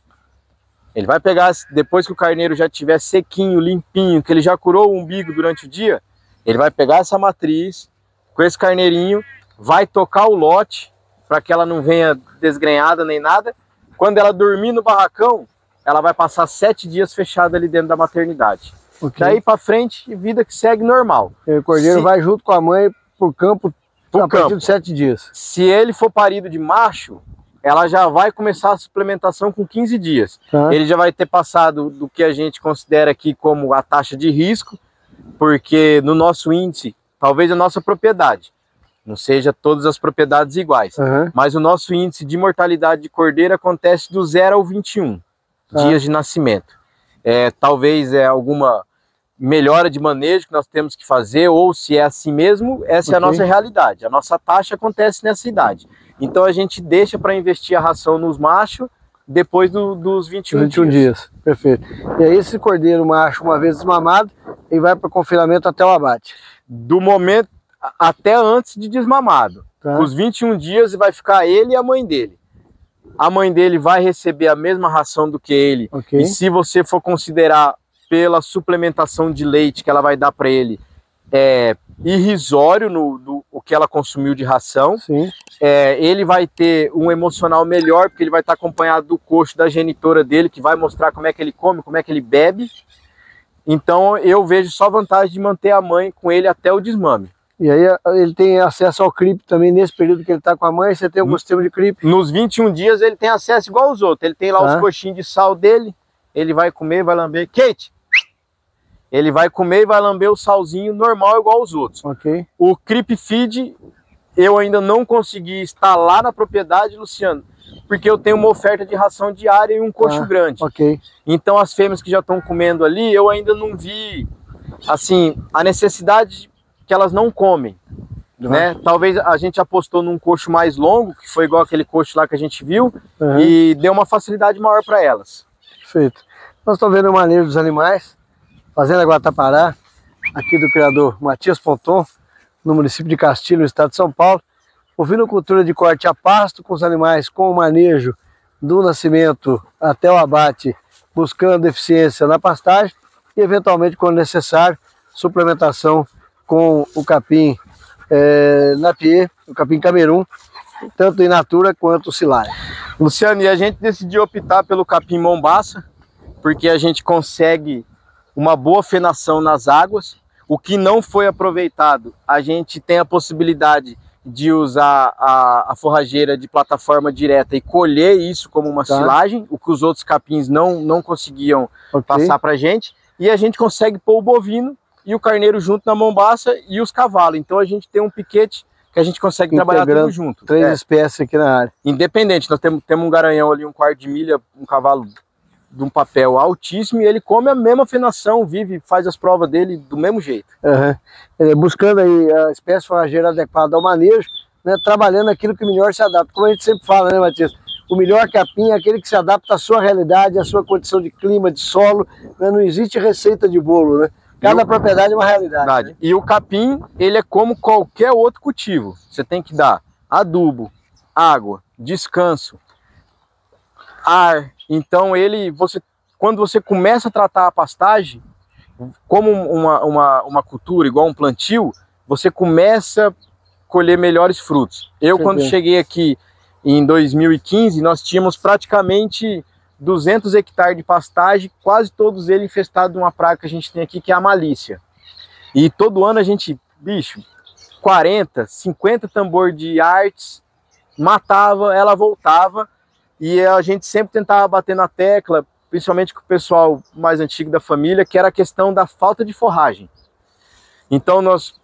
Ele vai pegar, depois que o carneiro já estiver sequinho, limpinho, que ele já curou o umbigo durante o dia, Ele vai pegar essa matriz com esse carneirinho, vai tocar o lote para que ela não venha desgrenhada nem nada. Quando ela dormir no barracão, ela vai passar 7 dias fechada ali dentro da maternidade. Okay. Daí para frente, vida que segue normal.
E o cordeiro vai junto com a mãe pro campo a partir de 7 dias.
Se ele for parido de macho, ela já vai começar a suplementação com 15 dias. Ele já vai ter passado do que a gente considera aqui como a taxa de risco, porque no nosso índice, talvez a nossa propriedade, não seja todas as propriedades iguais, mas o nosso índice de mortalidade de cordeiro acontece do 0 ao 21 dias de nascimento. Talvez alguma melhora de manejo que nós temos que fazer, ou se é assim mesmo, essa é a nossa realidade. A nossa taxa acontece nessa idade. Então a gente deixa para investir a ração nos machos depois dos 21 dias.
Perfeito. E aí esse cordeiro macho, uma vez desmamado, ele vai para o confinamento até o abate?
Do momento até antes de desmamado. Os 21 dias vai ficar ele e a mãe dele. A mãe dele vai receber a mesma ração do que ele. E se você for considerar pela suplementação de leite que ela vai dar para ele, irrisório o que ela consumiu de ração. Ele vai ter um emocional melhor, porque ele vai estar acompanhado do coxo da genitora dele, que vai mostrar como é que ele come, como é que ele bebe. Então eu vejo só vantagem de manter a mãe com ele até o desmame.
E aí ele tem acesso ao CRIP também nesse período que ele está com a mãe? Você tem algum sistema de CRIP?
Nos 21 dias ele tem acesso igual aos outros. Ele tem lá os coxinhos de sal dele, ele vai comer, vai lamber. Kate! Ele vai comer e vai lamber o salzinho normal igual aos outros. O Creep Feed eu ainda não consegui instalar na propriedade, Luciano, porque eu tenho uma oferta de ração diária e um coxo grande. Então as fêmeas que já estão comendo ali, eu ainda não vi assim a necessidade que elas não comem. Né? Talvez a gente apostou num coxo mais longo, que foi igual aquele coxo lá que a gente viu, e deu uma facilidade maior para elas.
Perfeito. Nós estamos vendo o manejo dos animais. Fazenda Guatapará, aqui do criador Matias Ponton, no município de Castilho, no estado de São Paulo. Ovinocultura de corte a pasto com os animais com o manejo do nascimento até o abate, buscando eficiência na pastagem e, eventualmente, quando necessário, suplementação com o capim Napier, o capim Camerun, tanto in natura quanto silagem.
Luciano, e a gente decidiu optar pelo capim Mombaça, porque a gente consegue uma boa fenação nas águas. O que não foi aproveitado, a gente tem a possibilidade de usar a forrageira de plataforma direta e colher isso como uma silagem, o que os outros capins não conseguiam passar para a gente. E a gente consegue pôr o bovino e o carneiro junto na Mombaça e os cavalos. Então a gente tem um piquete que a gente consegue trabalhar tudo junto.
3 espécies aqui na área.
Independente, nós temos um garanhão ali, 1/4 de milha, um cavalo de um papel altíssimo, e ele come a mesma fenação, vive, faz as provas dele do mesmo jeito.
Buscando aí a espécie forrageira adequada ao manejo, né, trabalhando aquilo que melhor se adapta. Como a gente sempre fala, né, Matias? O melhor capim é aquele que se adapta à sua realidade, à sua condição de clima, de solo, né? Não existe receita de bolo, né? Cada propriedade é uma realidade. Né?
E o capim, ele é como qualquer outro cultivo. Você tem que dar adubo, água, descanso, ar. Então quando você começa a tratar a pastagem como uma cultura, igual um plantio, você começa a colher melhores frutos. Quando cheguei aqui em 2015, nós tínhamos praticamente 200 hectares de pastagem, quase todos eles infestados de uma praga que a gente tem aqui, que é a malícia. E todo ano a gente, 40, 50 tambor de artes, matava, ela voltava, e a gente sempre tentava bater na tecla, principalmente com o pessoal mais antigo da família, que era a questão da falta de forragem. Então nós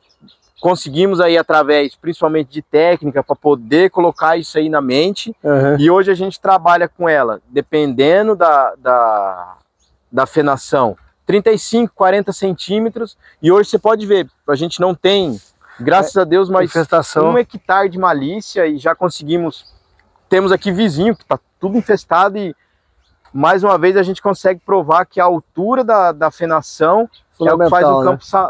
conseguimos aí, através principalmente de técnica, para poder colocar isso aí na mente, e hoje a gente trabalha com ela, dependendo da fenação, 35, 40 centímetros, e hoje você pode ver, a gente não tem, graças a Deus, mais 1 hectare de malícia, e já temos aqui vizinho, que está tudo infestado, e mais uma vez a gente consegue provar que a altura da fenação é o que faz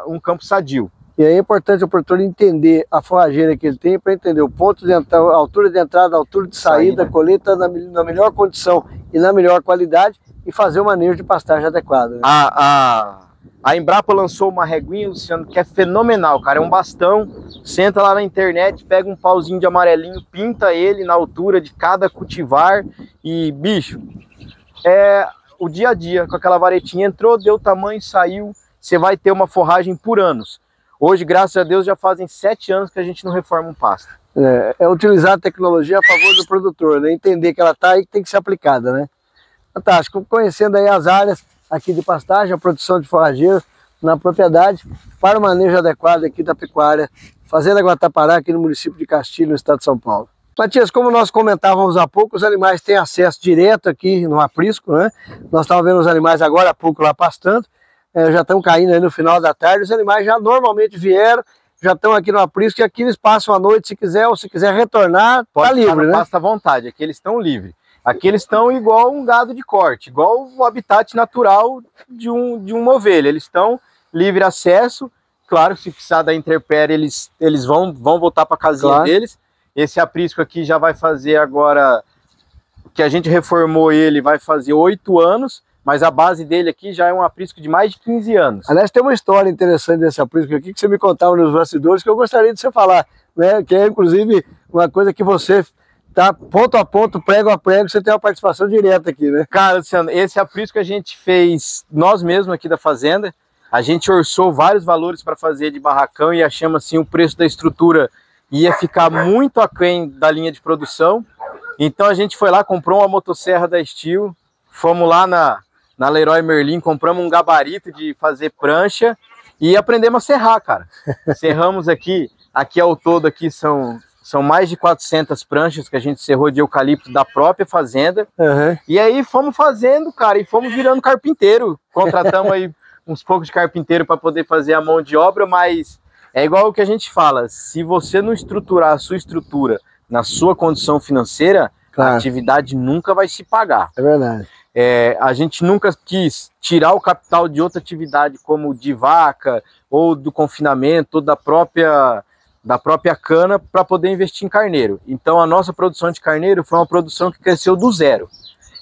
um campo sadio.
E aí é importante o produtor entender a forrageira que ele tem, para entender o ponto de entrada, a altura de entrada, a altura de saída, colheita na melhor condição e na melhor qualidade, e fazer o manejo de pastagem adequado. Né?
A A Embrapa lançou uma reguinha, Luciano, que é fenomenal, cara. É um bastão, senta lá na internet, pega um pauzinho de amarelinho, pinta ele na altura de cada cultivar e, bicho, é o dia a dia com aquela varetinha. Entrou, deu tamanho, saiu, você vai ter uma forragem por anos. Hoje, graças a Deus, já fazem 7 anos que a gente não reforma um pasto.
É utilizar a tecnologia a favor do produtor, né? Entender que ela está aí, que tem que ser aplicada, né? Fantástico. Conhecendo aí as áreas aqui de pastagem, a produção de forrageiros na propriedade, para o manejo adequado aqui da pecuária, Fazenda Guatapará, aqui no município de Castilho, no estado de São Paulo. Matias, como nós comentávamos há pouco, os animais têm acesso direto aqui no aprisco, né? Nós estávamos vendo os animais agora há pouco lá pastando, já estão caindo aí no final da tarde, os animais já normalmente vieram, já estão aqui no aprisco, e aqui eles passam a noite se quiser, ou se quiser retornar, tá livre, né?
Pasta à vontade, aqui eles estão livres. Aqui eles estão igual um gado de corte, igual o habitat natural de uma ovelha. Eles estão livre acesso. Claro, se precisar da intempérie, eles vão voltar para a casinha deles. Esse aprisco aqui já vai fazer agora, que a gente reformou ele, vai fazer 8 anos, mas a base dele aqui já é um aprisco de mais de 15 anos.
Aliás, tem uma história interessante desse aprisco aqui, que você me contava nos bastidores, que eu gostaria de você falar, né? Que é, inclusive, uma coisa que você... tá ponto a ponto, prego a prego, você tem uma participação direta aqui, né?
Cara, Luciano, esse aprisco a gente fez nós mesmos aqui da fazenda. A gente orçou vários valores para fazer de barracão e achamos assim o preço da estrutura ia ficar muito aquém da linha de produção. Então a gente foi lá, comprou uma motosserra da Steel, fomos lá na Leroy Merlin, compramos um gabarito de fazer prancha e aprendemos a serrar, cara. Serramos aqui ao todo aqui são mais de 400 pranchas que a gente serrou de eucalipto da própria fazenda. E aí fomos fazendo, cara, e fomos virando carpinteiro. Contratamos aí uns poucos de carpinteiro para poder fazer a mão de obra, mas é igual o que a gente fala, se você não estruturar a sua estrutura na sua condição financeira, a atividade nunca vai se pagar.
É verdade.
A gente nunca quis tirar o capital de outra atividade, como de vaca, ou do confinamento, ou da própria cana, para poder investir em carneiro. Então a nossa produção de carneiro foi uma produção que cresceu do zero.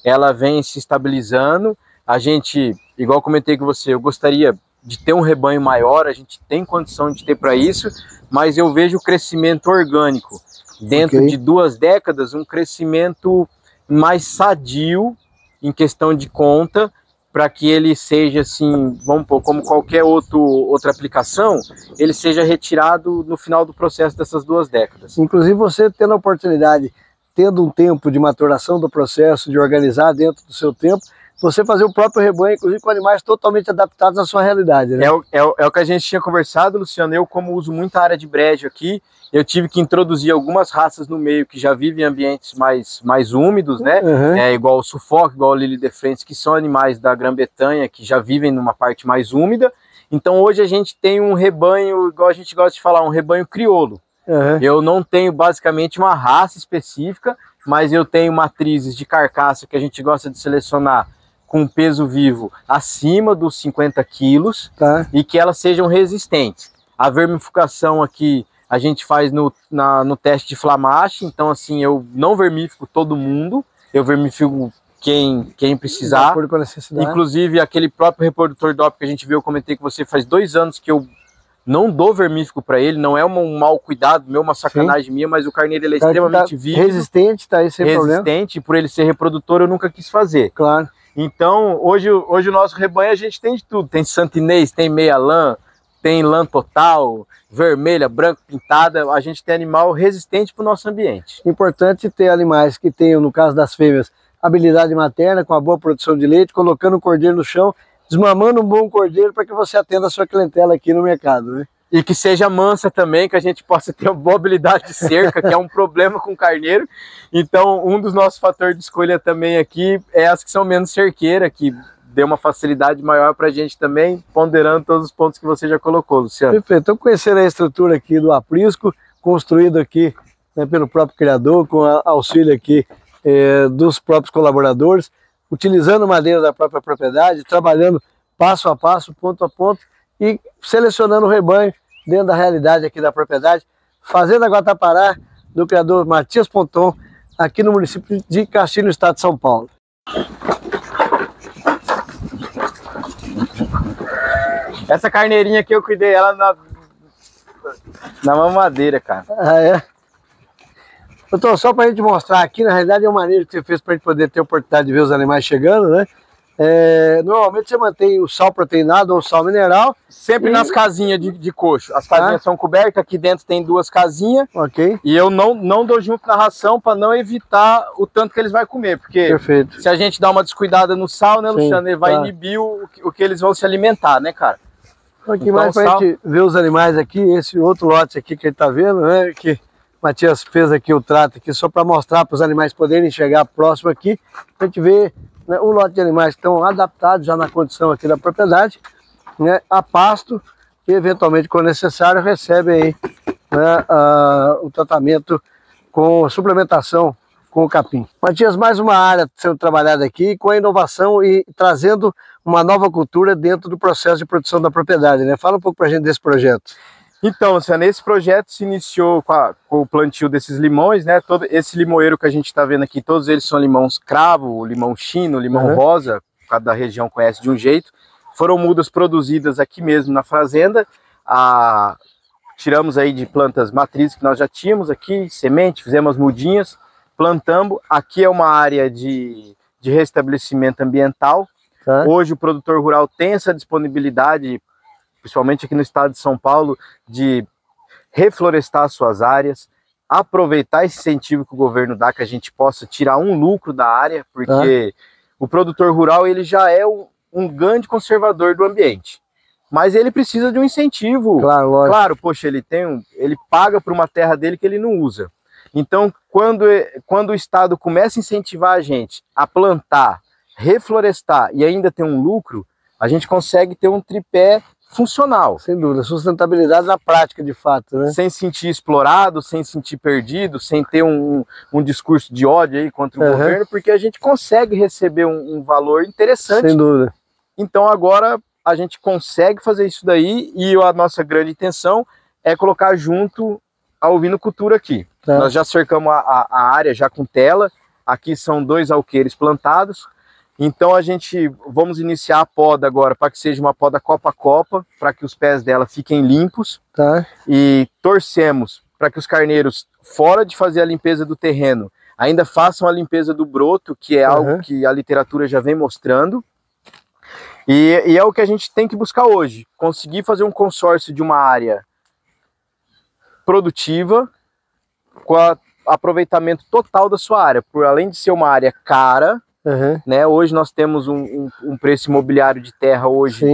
Ela vem se estabilizando, a gente, igual comentei com você, eu gostaria de ter um rebanho maior, a gente tem condição de ter para isso, mas eu vejo o crescimento orgânico dentro de 2 décadas, um crescimento mais sadio em questão de conta, para que ele seja assim, vamos pôr, como qualquer outra aplicação, ele seja retirado no final do processo dessas 2 décadas.
Inclusive você tendo a oportunidade, tendo um tempo de maturação do processo, de organizar dentro do seu tempo, você fazer o próprio rebanho, inclusive com animais totalmente adaptados à sua realidade, né?
É o que a gente tinha conversado, Luciano. Eu, como uso muita área de brejo aqui, eu tive que introduzir algumas raças no meio que já vivem em ambientes mais úmidos, né? Igual o Suffolk, igual o Lily de France, que são animais da Grã-Bretanha, que já vivem numa parte mais úmida. Então hoje a gente tem um rebanho, igual a gente gosta de falar, um rebanho crioulo. Eu não tenho basicamente uma raça específica, mas eu tenho matrizes de carcaça que a gente gosta de selecionar com peso vivo acima dos 50 quilos e que elas sejam resistentes. A vermifugação aqui a gente faz no teste de flamache, então assim, eu não vermifico todo mundo, eu vermifico quem precisar. Inclusive aquele próprio reprodutor DOP que a gente viu, eu comentei com você, faz 2 anos que eu não dou vermífugo para ele, não é um mau cuidado meu, uma sacanagem minha, mas o carneiro ele é extremamente vivo.
Resistente, tá aí sem problema.
Resistente, por ele ser reprodutor eu nunca quis fazer.
Claro.
Então, hoje o nosso rebanho a gente tem de tudo. Tem santinês, tem meia lã, tem lã total, vermelha, branca, pintada. A gente tem animal resistente para o nosso ambiente.
Importante ter animais que tenham, no caso das fêmeas, habilidade materna, com a boa produção de leite, colocando o cordeiro no chão, desmamando um bom cordeiro para que você atenda a sua clientela aqui no mercado, né?
E que seja mansa também, que a gente possa ter uma boa habilidade de cerca, que é um problema com o carneiro. Então, um dos nossos fatores de escolha também aqui é as que são menos cerqueiras, que dê uma facilidade maior para a gente também, ponderando todos os pontos que você já colocou, Luciano.
Perfeito. Então, conhecendo a estrutura aqui do aprisco, construído aqui, né, pelo próprio criador, com auxílio aqui dos próprios colaboradores, utilizando madeira da própria propriedade, trabalhando passo a passo, ponto a ponto, e selecionando o rebanho dentro da realidade aqui da propriedade. Fazenda Guatapará, do criador Matias Ponton, aqui no município de Castilho, no estado de São Paulo.
Essa carneirinha aqui eu cuidei ela na mamadeira, cara.
Ah, é? Doutor, só pra gente mostrar aqui, na realidade é uma maneira que você fez pra gente poder ter a oportunidade de ver os animais chegando, né? Normalmente você mantém o sal proteinado ou sal mineral.
Sempre nas casinhas de coxo. As casinhas são cobertas, aqui dentro tem 2 casinhas.
Ok.
E eu não dou junto na ração para não evitar o tanto que eles vão comer. Porque
perfeito,
se a gente dá uma descuidada no sal, né, Luciano, ele vai inibir o que eles vão se alimentar, né, cara?
Aqui então, mais pra gente ver os animais aqui, esse outro lote aqui que ele tá vendo, né? Que o Matias fez aqui o trato aqui só para mostrar para os animais poderem chegar próximo aqui. A gente vê, né, um lote de animais que estão adaptados já na condição aqui da propriedade, né, a pasto, e eventualmente, quando necessário, recebem aí, né, o tratamento com suplementação com o capim. Matias, mais uma área sendo trabalhada aqui com a inovação e trazendo uma nova cultura dentro do processo de produção da propriedade, né? Fala um pouco para a gente desse projeto.
Então, Luciano, esse projeto se iniciou com o plantio desses limões, né? Todo esse limoeiro que a gente está vendo aqui, todos eles são limões cravo, limão chino, limão rosa, cada região conhece de um jeito. Foram mudas produzidas aqui mesmo na fazenda. Tiramos aí de plantas matrizes que nós já tínhamos aqui, semente, fizemos as mudinhas, plantamos. Aqui é uma área de restabelecimento ambiental. Hoje o produtor rural tem essa disponibilidade, principalmente aqui no estado de São Paulo, de reflorestar suas áreas, aproveitar esse incentivo que o governo dá, que a gente possa tirar um lucro da área, porque o produtor rural ele já é um grande conservador do ambiente, mas ele precisa de um incentivo.
Claro, lógico.
Claro, poxa, ele paga por uma terra dele que ele não usa. Então, quando o estado começa a incentivar a gente a plantar, reflorestar e ainda ter um lucro, a gente consegue ter um tripé funcional.
Sem dúvida, sustentabilidade na prática, de fato, né?
Sem sentir explorado, sem sentir perdido, sem ter um discurso de ódio aí contra o governo, porque a gente consegue receber um valor interessante.
Sem dúvida.
Então agora a gente consegue fazer isso daí e a nossa grande intenção é colocar junto a ovinocultura aqui. Nós já cercamos a área já com tela, aqui são 2 alqueires plantados. Então vamos iniciar a poda agora para que seja uma poda copa a copa, para que os pés dela fiquem limpos. E torcemos para que os carneiros, fora de fazer a limpeza do terreno, ainda façam a limpeza do broto, que é algo que a literatura já vem mostrando. E é o que a gente tem que buscar hoje, conseguir fazer um consórcio de uma área produtiva com aproveitamento total da sua área, por além de ser uma área cara, né? Hoje nós temos um preço imobiliário de terra hoje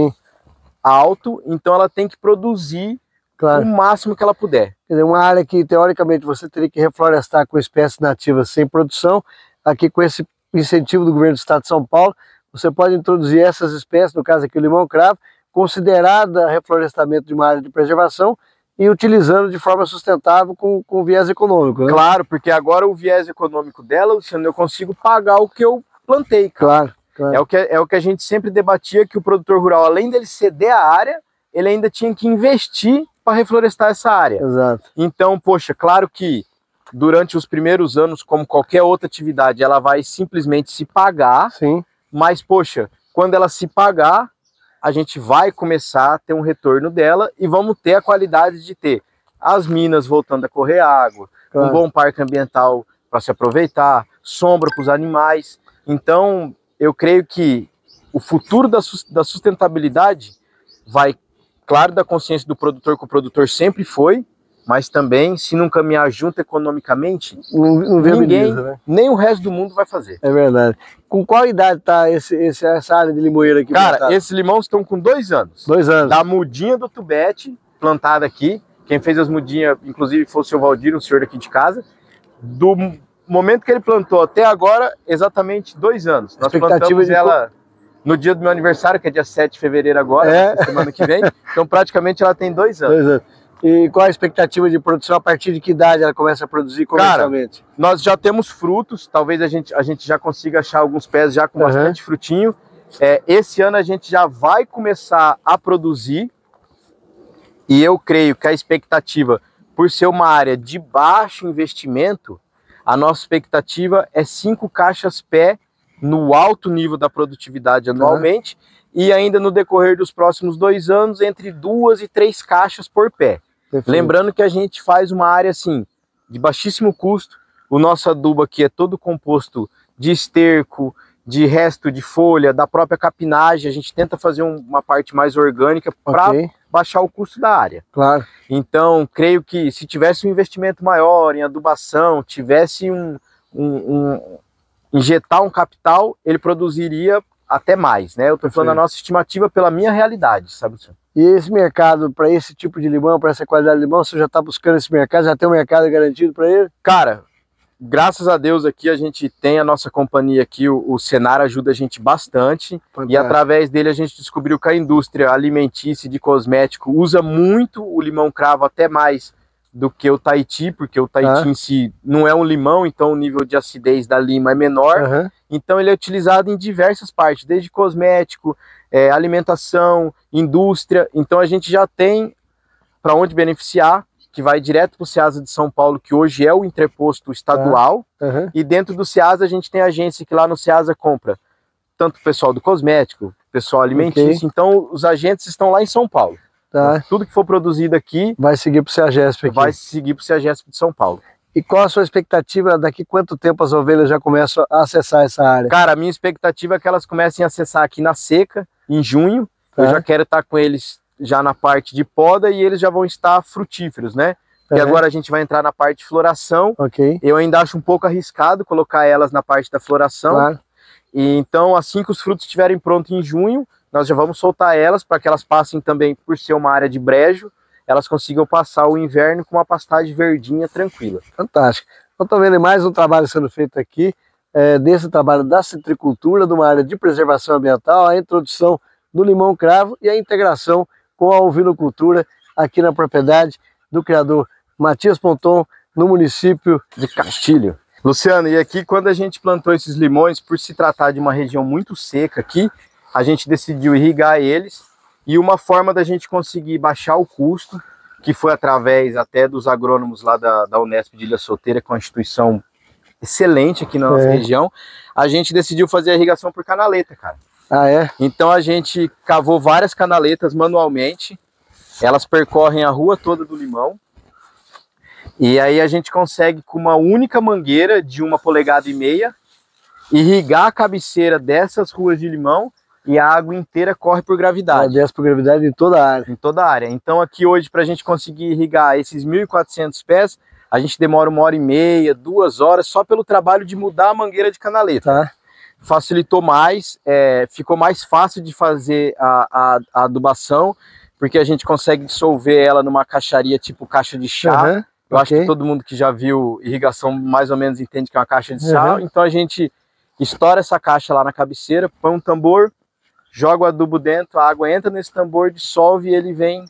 alto, então ela tem que produzir o máximo que ela puder.
Quer dizer, uma área que teoricamente você teria que reflorestar com espécies nativas sem produção, aqui com esse incentivo do governo do estado de São Paulo, você pode introduzir essas espécies, no caso aqui o limão cravo, considerada reflorestamento de uma área de preservação e utilizando de forma sustentável com viés econômico, né?
Claro, porque agora o viés econômico dela, Luciano, eu consigo pagar o que eu plantei, cara.
Claro.
É o que a gente sempre debatia, que o produtor rural, além dele ceder a área, ele ainda tinha que investir para reflorestar essa área.
Exato.
Então, poxa, claro que durante os primeiros anos, como qualquer outra atividade, ela vai simplesmente se pagar. Mas, poxa, quando ela se pagar, a gente vai começar a ter um retorno dela e vamos ter a qualidade de ter as minas voltando a correr água, um bom parque ambiental para se aproveitar, sombra para os animais. Então, eu creio que o futuro da sustentabilidade vai, claro, da consciência do produtor, que o produtor sempre foi, mas também, se não caminhar junto economicamente,
não
ninguém,
né?
Nem o resto do mundo vai fazer.
É verdade. Com qual idade está essa área de limoeiro aqui?
Cara, plantado? Esses limões estão com 2 anos.
2 anos.
Da mudinha do tubete, plantada aqui. Quem fez as mudinhas, inclusive, foi o seu Valdir, um senhor daqui de casa. Do momento que ele plantou até agora, exatamente 2 anos. Nós plantamos ela no dia do meu aniversário, que é dia 7 de fevereiro agora, semana que vem. Então, praticamente, ela tem 2 anos.
2 anos. E qual a expectativa de produção? A partir de que idade ela começa a produzir comercialmente?
Cara, nós já temos frutos, talvez a gente já consiga achar alguns pés já com bastante frutinho. Esse ano a gente já vai começar a produzir, e eu creio que a expectativa, por ser uma área de baixo investimento, a nossa expectativa é 5 caixas pé no alto nível da produtividade anualmente, e ainda no decorrer dos próximos 2 anos, entre 2 e 3 caixas por pé. Perfeito. Lembrando que a gente faz uma área assim, de baixíssimo custo. O nosso adubo aqui é todo composto de esterco, de resto de folha, da própria capinagem. A gente tenta fazer uma parte mais orgânica para baixar o custo da área.
Claro.
Então, creio que se tivesse um investimento maior em adubação, tivesse injetar um capital, ele produziria até mais, né? Eu estou falando a nossa estimativa pela minha realidade, sabe, senhor?
E esse mercado, para esse tipo de limão, para essa qualidade de limão, você já está buscando esse mercado? Já tem um mercado garantido para ele?
Cara, graças a Deus aqui a gente tem a nossa companhia aqui, o Senar ajuda a gente bastante. Fantástico. E através dele a gente descobriu que a indústria alimentícia e de cosmético usa muito o limão cravo, até mais do que o Tahiti, porque o Tahiti em si não é um limão, então o nível de acidez da lima é menor. Então ele é utilizado em diversas partes, desde cosmético, alimentação, indústria. Então a gente já tem para onde beneficiar, que vai direto para o Ceasa de São Paulo, que hoje é o entreposto estadual. E dentro do Ceasa a gente tem agência que lá no Ceasa compra tanto o pessoal do cosmético, pessoal alimentício. Então os agentes estão lá em São Paulo. Então, tudo que for produzido aqui
vai seguir para o Ceagesp aqui.
Vai seguir para o Ceagesp de São Paulo.
E qual a sua expectativa? Daqui quanto tempo as ovelhas já começam a acessar essa área?
Cara, a minha expectativa é que elas comecem a acessar aqui na seca, em junho. Eu já quero estar com eles já na parte de poda e eles já vão estar frutíferos, né? E agora a gente vai entrar na parte de floração. Eu ainda acho um pouco arriscado colocar elas na parte da floração. E então, assim que os frutos estiverem prontos em junho, nós já vamos soltar elas para que elas passem também, por ser uma área de brejo, elas consigam passar o inverno com uma pastagem verdinha tranquila.
Fantástico. Então, estou vendo mais um trabalho sendo feito aqui, desse trabalho da citricultura, de uma área de preservação ambiental, a introdução do limão cravo e a integração com a ovinocultura aqui na propriedade do criador Matias Ponton, no município
de Castilho. Luciano, e aqui quando a gente plantou esses limões, por se tratar de uma região muito seca aqui, a gente decidiu irrigar eles, e uma forma da gente conseguir baixar o custo, que foi através até dos agrônomos lá da Unesp de Ilha Solteira, que é uma instituição excelente aqui na nossa região, a gente decidiu fazer a irrigação por canaleta, cara. Então a gente cavou várias canaletas manualmente, elas percorrem a rua toda do limão, e aí a gente consegue com uma única mangueira de 1,5 polegadas irrigar a cabeceira dessas ruas de limão, e a água inteira corre por gravidade.
Ela desce por gravidade em toda a área.
Em toda a área. Então aqui hoje, para a gente conseguir irrigar esses 1.400 pés, a gente demora 1h30, 2 horas, só pelo trabalho de mudar a mangueira de canaleta. Facilitou mais, ficou mais fácil de fazer a adubação, porque a gente consegue dissolver ela numa caixaria tipo caixa de chá. Eu acho que todo mundo que já viu irrigação mais ou menos entende que é uma caixa de chá. Então a gente estoura essa caixa lá na cabeceira, põe um tambor, joga o adubo dentro, a água entra nesse tambor, dissolve e ele vem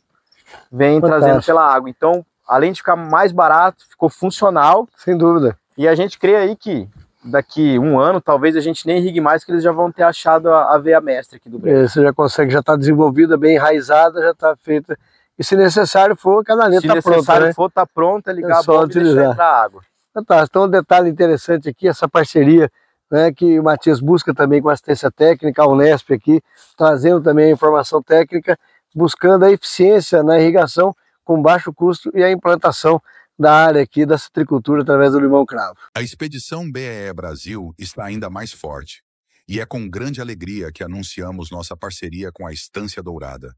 trazendo pela água. Então, além de ficar mais barato, ficou funcional.
Sem dúvida.
E a gente crê aí que daqui 1 ano, talvez a gente nem irrigue mais, que eles já vão ter achado a veia mestre aqui do brejo.
Você já consegue, já está desenvolvida, bem enraizada, já está feita. E se necessário for, a canaleta está pronta. Se necessário
for, está pronta, ligar a bomba e deixar entrar a água.
Fantástico. Então, um detalhe interessante aqui, essa parceria, né, que o Matias busca também com assistência técnica, a Unesp aqui, trazendo também a informação técnica, buscando a eficiência na irrigação com baixo custo e a implantação da área aqui da citricultura através do limão cravo.
A expedição BEE Brasil está ainda mais forte e é com grande alegria que anunciamos nossa parceria com a Estância Dourada.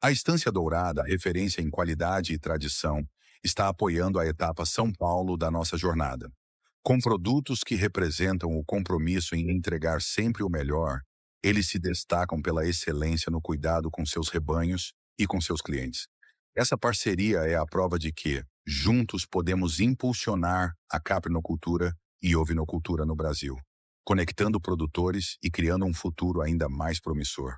A Estância Dourada, referência em qualidade e tradição, está apoiando a etapa São Paulo da nossa jornada. Com produtos que representam o compromisso em entregar sempre o melhor, eles se destacam pela excelência no cuidado com seus rebanhos e com seus clientes. Essa parceria é a prova de que, juntos, podemos impulsionar a caprinocultura e ovinocultura no Brasil, conectando produtores e criando um futuro ainda mais promissor.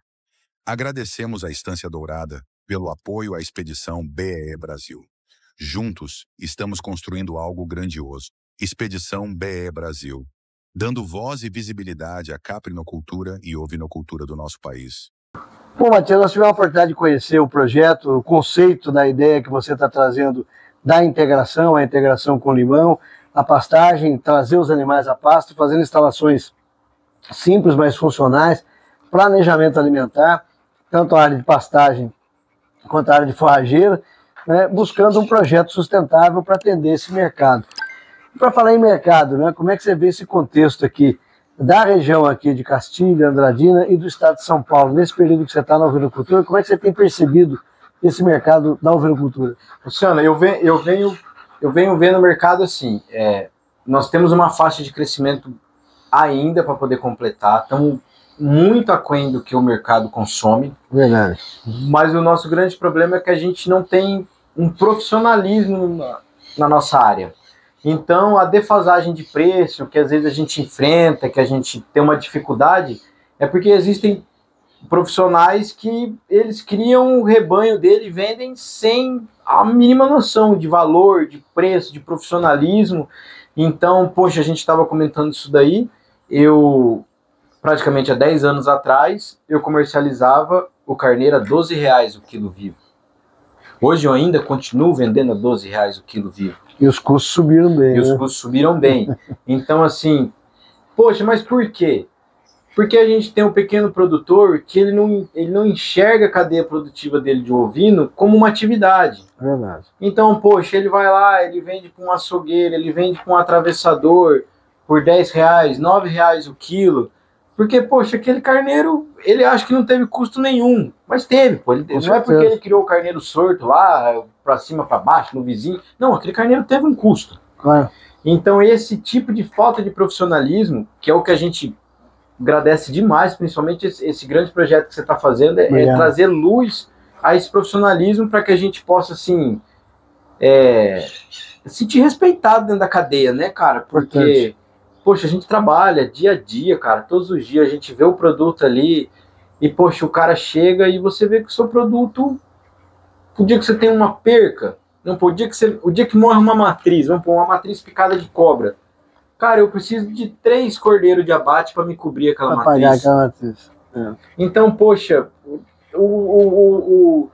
Agradecemos à Estância Dourada pelo apoio à expedição BEE Brasil. Juntos, estamos construindo algo grandioso. Expedição BEE Brasil, dando voz e visibilidade à caprinocultura e ovinocultura do nosso país.
Bom, Matias, nós tivemos a oportunidade de conhecer o projeto, o conceito da ideia que você está trazendo da integração, a integração com limão, a pastagem, trazer os animais a pasto, fazendo instalações simples, mas funcionais, planejamento alimentar, tanto a área de pastagem quanto a área de forrageira, né, buscando um projeto sustentável para atender esse mercado. Para falar em mercado, né, como é que você vê esse contexto aqui da região aqui de Castilha, Andradina e do estado de São Paulo, nesse período que você está na ovinocultura, como é que você tem percebido esse mercado da ovinocultura?
Luciano, eu venho vendo o mercado assim, nós temos uma faixa de crescimento ainda para poder completar, estamos muito aquém do que o mercado consome.
Verdade.
Mas o nosso grande problema é que a gente não tem um profissionalismo na nossa área. Então, a defasagem de preço que às vezes a gente enfrenta, que a gente tem uma dificuldade, é porque existem profissionais que eles criam o rebanho dele e vendem sem a mínima noção de valor, de preço, de profissionalismo. Então, poxa, a gente estava comentando isso daí, praticamente há 10 anos atrás, eu comercializava o carneiro a R$12 o quilo vivo. Hoje eu ainda continuo vendendo a R$12 o quilo vivo.
E os custos subiram bem.
E os custos subiram bem. Então, assim, poxa, mas por quê? Porque a gente tem um pequeno produtor que ele não enxerga a cadeia produtiva dele de ovino como uma atividade.
Verdade.
Então, poxa, ele vai lá, ele vende com um açougueiro, ele vende com um atravessador por R$10, R$9 o quilo. Porque, poxa, aquele carneiro, ele acha que não teve custo nenhum. Mas teve, pô. Não é porque ele criou o carneiro sorto lá, pra cima, pra baixo, no vizinho. Não, aquele carneiro teve um custo.
Claro.
Então, esse tipo de falta de profissionalismo, que é o que a gente agradece demais, principalmente esse grande projeto que você está fazendo, é trazer luz a esse profissionalismo para que a gente possa, assim, sentir respeitado dentro da cadeia, né, cara? Porque, poxa, a gente trabalha dia a dia, cara, todos os dias a gente vê o produto ali e, poxa, o cara chega e você vê que o seu produto, o dia que você tem uma perca, não, pô, o dia que morre uma matriz, vamos pôr uma matriz picada de cobra, cara, eu preciso de 3 cordeiros de abate para me cobrir aquela matriz.
Pagar aquela matriz.
Então, poxa, o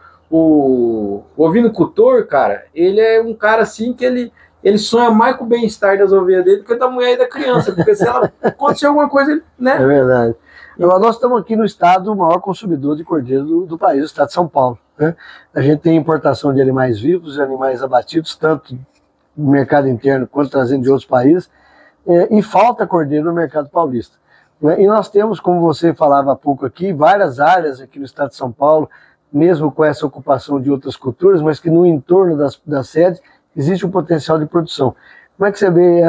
ovinocultor, cara, ele é um cara assim que ele sonha mais com o bem-estar das ovelhas dele do que da mulher e da criança, porque se ela acontecer alguma coisa, né?
É verdade. Nós estamos aqui no estado, o maior consumidor de cordeiro do país, o estado de São Paulo, né? A gente tem importação de animais vivos, de animais abatidos, tanto no mercado interno quanto trazendo de outros países, e falta cordeiro no mercado paulista. E nós temos, como você falava há pouco aqui, várias áreas aqui no estado de São Paulo, mesmo com essa ocupação de outras culturas, mas que no entorno das sedes existe um potencial de produção. Como é que você vê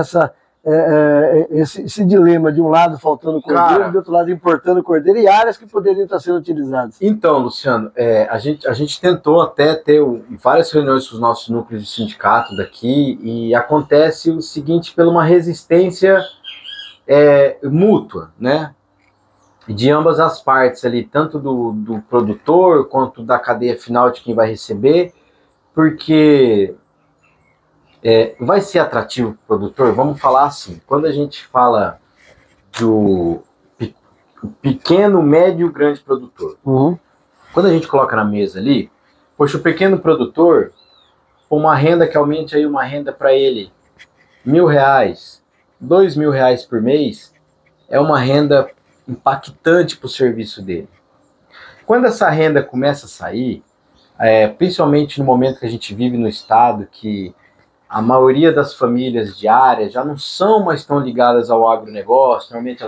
esse dilema, de um lado faltando cordeiro, cara, do outro lado importando cordeiro, e áreas que poderiam estar sendo utilizadas?
Então, Luciano, a gente tentou até ter várias reuniões com os nossos núcleos de sindicato daqui, e acontece o seguinte, pela uma resistência mútua, né? De ambas as partes ali, tanto do produtor quanto da cadeia final de quem vai receber, porque vai ser atrativo para o produtor. Vamos falar assim, quando a gente fala do pequeno, médio, grande produtor, quando a gente coloca na mesa ali, poxa, o pequeno produtor, uma renda que aumente aí, uma renda para ele R$1.000, R$2.000 por mês, é uma renda impactante para o serviço dele. Quando essa renda começa a sair, principalmente no momento que a gente vive no estado, que a maioria das famílias de área já não são mais tão ligadas ao agronegócio, normalmente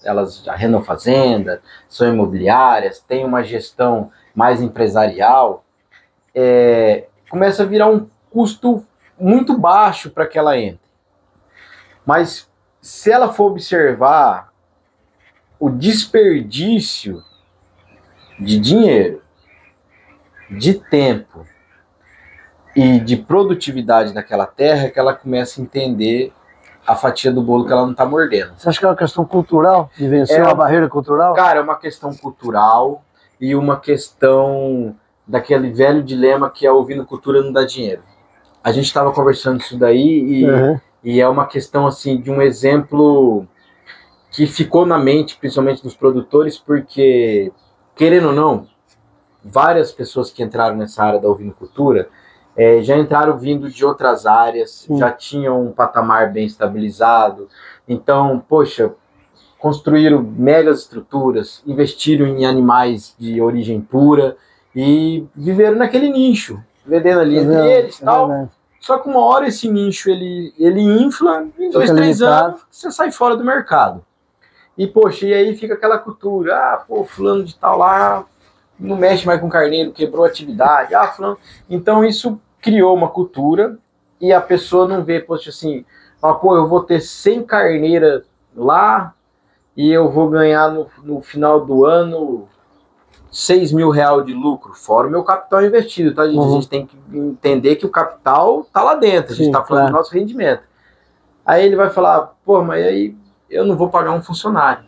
elas já arrendam fazenda, são imobiliárias, têm uma gestão mais empresarial, começa a virar um custo muito baixo para que ela entre. Mas se ela for observar o desperdício de dinheiro, de tempo e de produtividade naquela terra, que ela começa a entender a fatia do bolo que ela não está mordendo.
Você acha que é uma questão cultural, de vencer uma barreira cultural?
Cara, é uma questão cultural e uma questão daquele velho dilema que a ovinocultura não dá dinheiro. A gente estava conversando isso daí e é uma questão assim de um exemplo que ficou na mente, principalmente dos produtores, porque, querendo ou não, várias pessoas que entraram nessa área da ovinocultura já entraram vindo de outras áreas, já tinham um patamar bem estabilizado. Então, poxa, construíram megas estruturas, investiram em animais de origem pura e viveram naquele nicho, vendendo ali entre eles e tal. Só que uma hora esse nicho ele infla, em 2, 3 anos você sai fora do mercado. E, poxa, e aí fica aquela cultura, fulano de tal lá não mexe mais com carneiro, quebrou a atividade, fulano... Então isso criou uma cultura e a pessoa não vê, poxa, assim, eu vou ter 100 carneiras lá e eu vou ganhar no final do ano 6 mil reais de lucro, fora o meu capital investido, tá? A gente tem que entender que o capital tá lá dentro, a gente tá falando do nosso rendimento. Aí ele vai falar, mas aí eu não vou pagar um funcionário,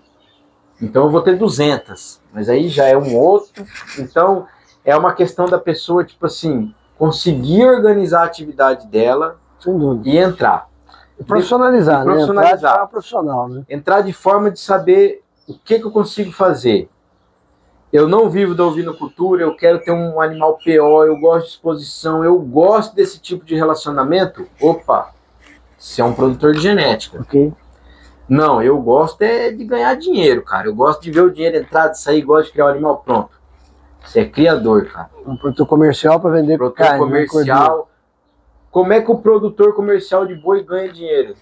então eu vou ter 200, mas aí já é um outro. Então é uma questão da pessoa, tipo assim, conseguir organizar a atividade dela e entrar.
E profissionalizar, né?
Entrar
profissional, né?
Entrar de forma de saber o que eu consigo fazer. Eu não vivo da ovinocultura, eu quero ter um animal PO, eu gosto de exposição, eu gosto desse tipo de relacionamento. Opa, você é um produtor de genética.
Ok.
Não, eu gosto de ganhar dinheiro, cara. Eu gosto de ver o dinheiro entrar, de sair, gosto de criar um animal pronto. Você é criador, cara.
Um produtor comercial para vender
produtor
carne.
Comercial. Como é que o produtor comercial de boi ganha dinheiro?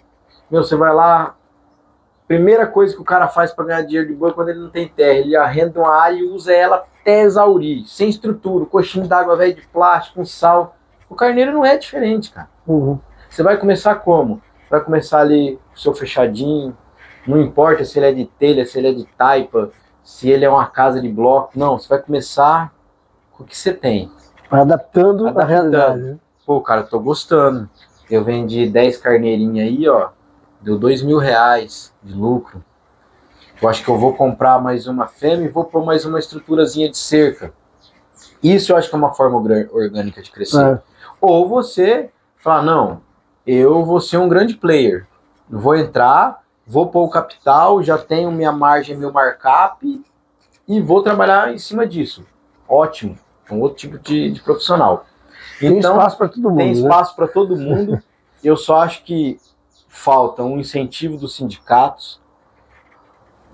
Você vai lá, primeira coisa que o cara faz para ganhar dinheiro de boi quando ele não tem terra, ele arrenda uma área e usa ela até exaurir, sem estrutura, coxinho d'água velho de plástico, com sal. O carneiro não é diferente, cara. Você vai começar como? Vai começar ali o seu fechadinho, não importa se ele é de telha, se ele é de taipa, se ele é uma casa de bloco, não, você vai começar com o que você tem.
Adaptando a realidade. Né?
Pô, cara, tô gostando. Eu vendi 10 carneirinhas aí, ó, deu 2 mil reais de lucro. Eu acho que eu vou comprar mais uma fêmea e vou pôr mais uma estruturazinha de cerca. Isso eu acho que é uma forma orgânica de crescer. Ou você falar, não, eu vou ser um grande player. Vou entrar, vou pôr o capital, já tenho minha margem, meu markup e vou trabalhar em cima disso. Ótimo, é um outro tipo de profissional.
Tem espaço para todo mundo.
Tem espaço para todo mundo. Eu só acho que falta um incentivo dos sindicatos,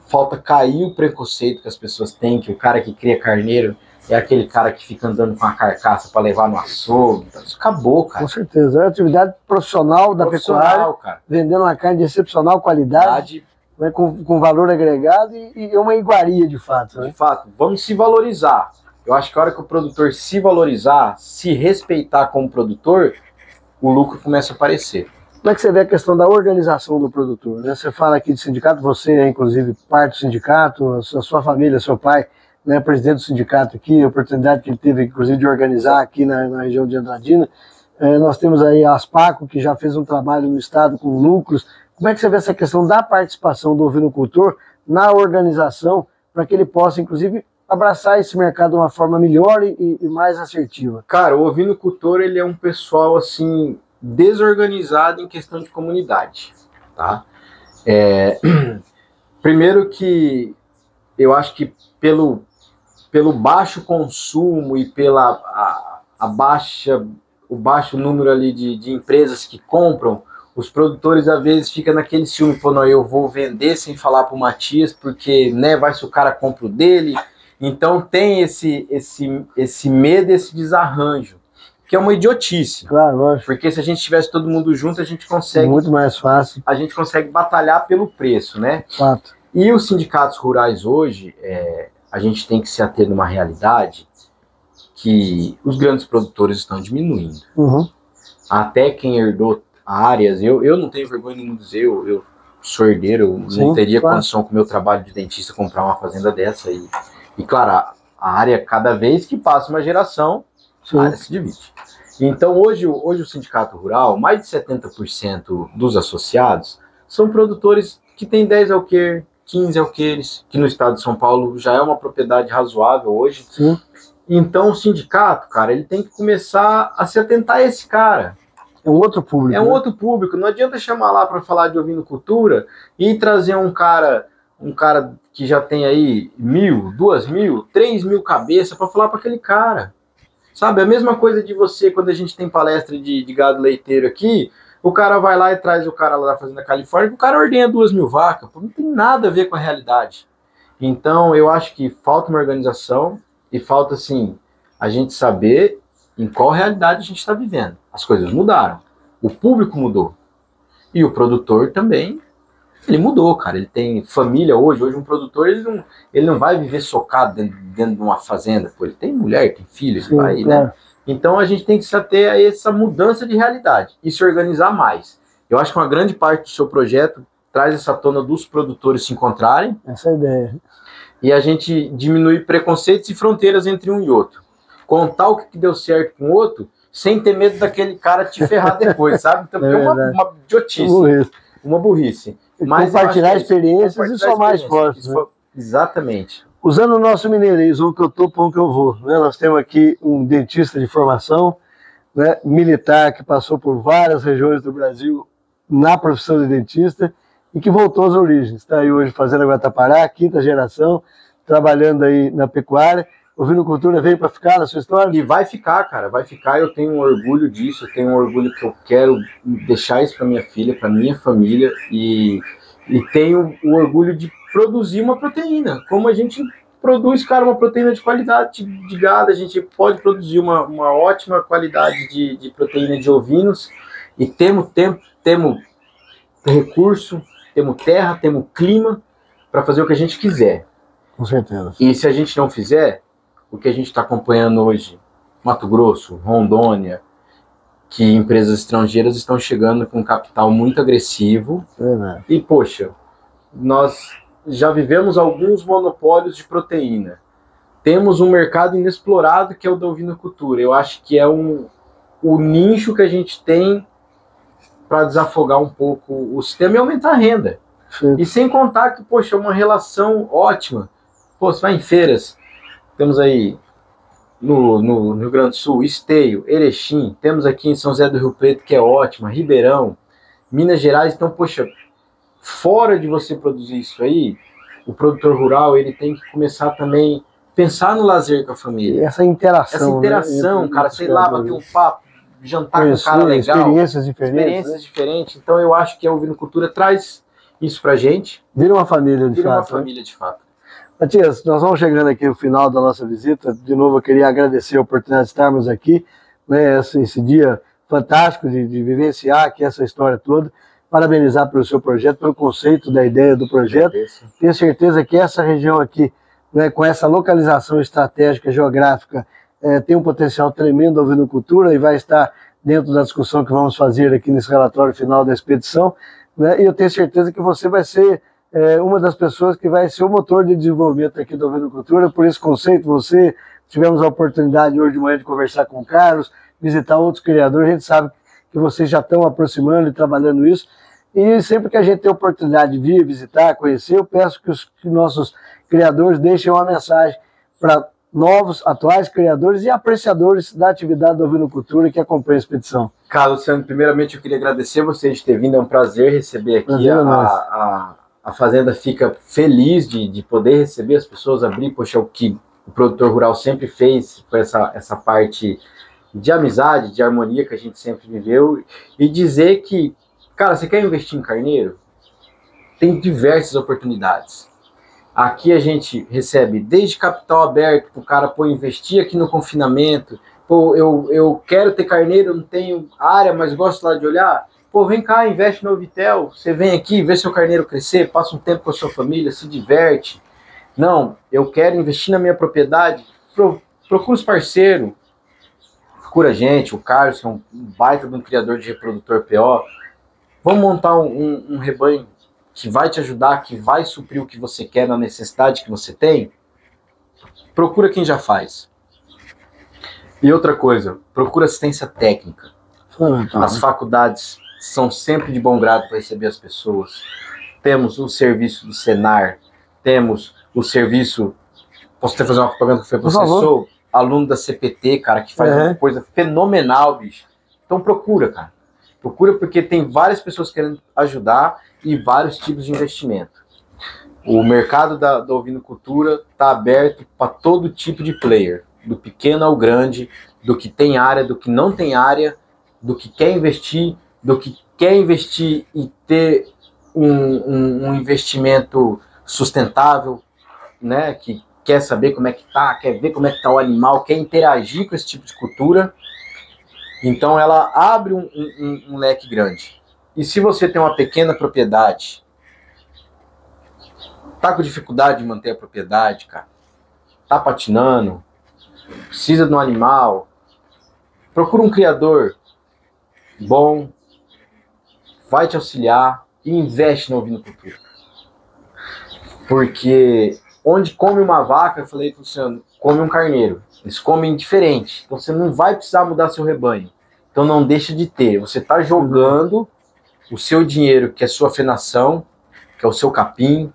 falta cair o preconceito que as pessoas têm, que o cara que cria carneiro é aquele cara que fica andando com a carcaça para levar no açougue. Isso acabou, cara.
Com certeza. É uma atividade profissional da pecuária,
cara.
Vendendo uma carne de excepcional qualidade, né, com valor agregado e uma iguaria de fato. Né?
De fato, vamos se valorizar. Eu acho que a hora que o produtor se valorizar, se respeitar como produtor, o lucro começa a aparecer.
Como é que você vê a questão da organização do produtor? Né? Você fala aqui de sindicato, você é inclusive parte do sindicato, a sua família, seu pai, né, presidente do sindicato aqui, a oportunidade que ele teve inclusive de organizar aqui na região de Andradina. Nós temos aí a Aspaco, que já fez um trabalho no estado com lucros. Como é que você vê essa questão da participação do ovinocultor na organização, para que ele possa inclusive abraçar esse mercado de uma forma melhor e mais assertiva?
Cara, o ovinocultor, ele é um pessoal assim desorganizado em questão de comunidade, tá? Primeiro que eu acho que pelo baixo consumo e o baixo número ali de empresas que compram, os produtores às vezes ficam naquele ciúme, não, eu vou vender sem falar pro Matias, porque, né, vai se o cara compra o dele. Então tem esse medo, esse desarranjo, que é uma idiotice.
Claro, lógico.
Porque se a gente tivesse todo mundo junto, a gente consegue...
Muito mais fácil.
A gente consegue batalhar pelo preço, né?
Fato.
E os sindicatos rurais hoje, a gente tem que se ater numa realidade que os grandes produtores estão diminuindo. Até quem herdou áreas, eu não tenho vergonha nenhuma de dizer, eu sou herdeiro, eu não teria condição com o meu trabalho de dentista comprar uma fazenda dessa. E claro, a área, cada vez que passa uma geração, a área se divide. Então hoje o sindicato rural, mais de 70% dos associados são produtores que têm 10 alqueires, 15 alqueires, que no estado de São Paulo já é uma propriedade razoável hoje.
Sim.
Então o sindicato, cara, ele tem que começar a se atentar a esse cara.
É um outro público.
É um outro público. Não adianta chamar lá para falar de ovinocultura e trazer um cara que já tem aí 1.000, 2.000, 3.000 cabeças para falar para aquele cara. Sabe? A mesma coisa de você, quando a gente tem palestra de gado leiteiro aqui, O cara vai lá e traz o cara lá da Fazenda Califórnia, que o cara ordenha 2.000 vacas, pô, não tem nada a ver com a realidade. Então, eu acho que falta uma organização e falta, assim, a gente saber em qual realidade a gente está vivendo. As coisas mudaram, o público mudou e o produtor também, ele mudou, cara. Ele tem família hoje um produtor, ele não vai viver socado dentro de uma fazenda, pô, ele tem mulher, tem filhos,
Sim,
vai,
claro.
né? Então a gente tem que se ater a essa mudança de realidade e se organizar mais. Eu acho que uma grande parte do seu projeto traz essa tona dos produtores se encontrarem.
Essa é a ideia.
E a gente diminuir preconceitos e fronteiras entre um e outro. Contar o que deu certo com o outro, sem ter medo daquele cara te ferrar depois, sabe? Então é uma idiotice, uma burrice. Mas
compartilhar experiências e somar mais fortes. Né?
Exatamente.
Usando o nosso mineirismo, onde que eu estou, para onde que eu vou. Né? Nós temos aqui um dentista de formação, né, militar, que passou por várias regiões do Brasil na profissão de dentista e que voltou às origens. Está aí hoje fazendo Guatapará, 5ª geração, trabalhando aí na pecuária. O Vinocultura veio para ficar na sua história?
E vai ficar, cara, vai ficar. Eu tenho um orgulho disso, eu tenho um orgulho que eu quero deixar isso para minha filha, para minha família, e tenho o orgulho de produzir uma proteína. Como a gente produz, cara, uma proteína de qualidade de gado, a gente pode produzir uma ótima qualidade de proteína de ovinos, e temos recurso, temos terra, temos clima para fazer o que a gente quiser.
Com certeza.
E se a gente não fizer, o que a gente está acompanhando hoje, Mato Grosso, Rondônia, que empresas estrangeiras estão chegando com um capital muito agressivo. E, poxa, nós já vivemos alguns monopólios de proteína. Temos um mercado inexplorado que é o da ovinocultura. Eu acho que é o nicho que a gente tem para desafogar um pouco o sistema e aumentar a renda.
Sim.
E sem contar que, poxa, é uma relação ótima. Pô, você vai em feiras, temos aí no Rio Grande do Sul, Esteio, Erechim, temos aqui em São José do Rio Preto, que é ótima, Ribeirão, Minas Gerais. Então, poxa, fora de você produzir isso aí, o produtor rural, ele tem que começar também a pensar no lazer com a família.
E essa interação,
né? Cara, sei lá, bater um papo, jantar com um cara legal.
Experiências diferentes.
Experiências diferentes. Então, eu acho que a ovinocultura traz isso pra gente.
Vira uma família, de fato.
Vira uma família, de fato.
Matias, nós vamos chegando aqui no final da nossa visita. De novo, eu queria agradecer a oportunidade de estarmos aqui, né, esse dia fantástico de vivenciar aqui essa história toda. Parabenizar pelo seu projeto, pelo conceito da ideia do projeto. Tenho certeza que essa região aqui, né, com essa localização estratégica, geográfica, tem um potencial tremendo da ovinocultura e vai estar dentro da discussão que vamos fazer aqui nesse relatório final da expedição. Né, e eu tenho certeza que você vai ser uma das pessoas que vai ser o motor de desenvolvimento aqui da ovinocultura, por esse conceito. Tivemos a oportunidade hoje de manhã de conversar com o Carlos, visitar outros criadores, a gente sabe que vocês já estão aproximando e trabalhando isso, e sempre que a gente tem a oportunidade de vir, visitar, conhecer, eu peço que os nossos criadores deixem uma mensagem para novos, atuais criadores e apreciadores da atividade da ovinocultura que acompanham a expedição.
Carlos, Luciano, primeiramente eu queria agradecer você de ter vindo, é um prazer receber aqui. A Fazenda fica feliz de poder receber as pessoas, abrir, poxa, o que o produtor rural sempre fez, foi essa parte de amizade, de harmonia que a gente sempre viveu, e dizer que, cara, você quer investir em carneiro? Tem diversas oportunidades. Aqui a gente recebe desde capital aberto, para o cara investir aqui no confinamento. Pô, eu quero ter carneiro, não tenho área, mas gosto lá de olhar. Pô, vem cá, investe no Ovitel, você vem aqui, vê seu carneiro crescer, passa um tempo com a sua família, se diverte. Não, eu quero investir na minha propriedade, procura os parceiros, procura a gente, o Carlos, que é um baita de um criador de reprodutor PO. Vamos montar um rebanho que vai te ajudar, que vai suprir o que você quer na necessidade que você tem. Procura quem já faz. E outra coisa, procura assistência técnica. As faculdades são sempre de bom grado para receber as pessoas. Temos o serviço do Senar, temos o serviço... Posso até fazer uma propaganda que foi para você? Sou aluno da CPT, cara, que faz uma coisa fenomenal, bicho. Então procura, cara. Procura, porque tem várias pessoas querendo ajudar e vários tipos de investimento. O mercado da ovinocultura está aberto para todo tipo de player, do pequeno ao grande, do que tem área, do que não tem área, do que quer investir, do que quer investir e ter um investimento sustentável, né? Que quer saber como é que tá, quer ver como é que tá o animal, quer interagir com esse tipo de cultura. Então ela abre um leque grande. E se você tem uma pequena propriedade, tá com dificuldade de manter a propriedade, cara, tá patinando, precisa de um animal, procura um criador bom, vai te auxiliar e investe na ovinocultura. Porque onde come uma vaca, eu falei para o Luciano, come um carneiro. Eles comem diferente. Então você não vai precisar mudar seu rebanho. Então não deixa de ter. Você está jogando o seu dinheiro, que é sua fenação, que é o seu capim,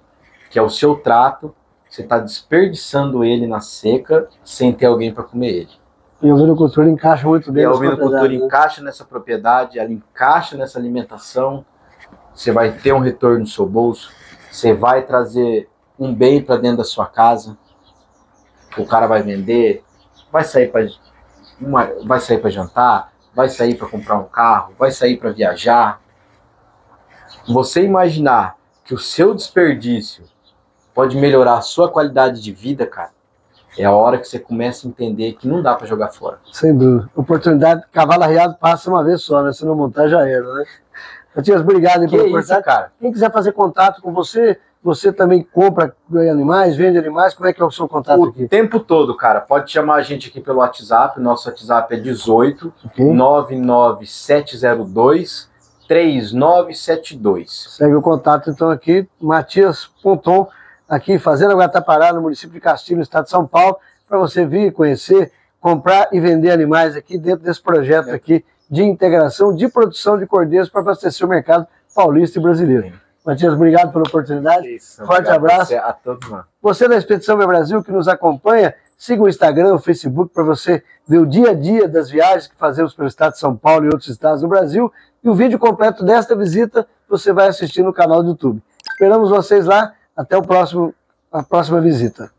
que é o seu trato. Você está desperdiçando ele na seca sem ter alguém para comer ele.
E a ovinocultura encaixa muito bem.
E a ovinocultura encaixa nessa propriedade, ela encaixa nessa alimentação. Você vai ter um retorno no seu bolso. Você vai trazer um bem para dentro da sua casa. O cara vai vender, vai sair para jantar, vai sair para comprar um carro, vai sair para viajar. Você imaginar que o seu desperdício pode melhorar a sua qualidade de vida, cara, é a hora que você começa a entender que não dá para jogar fora.
Sem dúvida. Oportunidade, cavalo arriado passa uma vez só, né? Se não montar já era, né? Matias, obrigado pela oportunidade.
Cara.
Quem quiser fazer contato com você, você também compra animais, vende animais, como é que é o seu contato aqui?
O tempo todo, cara. Pode chamar a gente aqui pelo WhatsApp. Nosso WhatsApp é 18 99702 3972.
Segue o contato então aqui, Matias Ponton, aqui Fazenda Guatapará, no município de Castilho, no estado de São Paulo, para você vir conhecer, comprar e vender animais aqui dentro desse projeto aqui de integração, de produção de cordeiros para abastecer o mercado paulista e brasileiro. Matias, obrigado pela oportunidade.
Isso,
forte abraço.
A todos nós.
Você da Expedição Meu Brasil que nos acompanha, siga o Instagram, o Facebook para você ver o dia a dia das viagens que fazemos pelo estado de São Paulo e outros estados do Brasil. E o vídeo completo desta visita você vai assistir no canal do YouTube. Esperamos vocês lá. Até a próxima visita.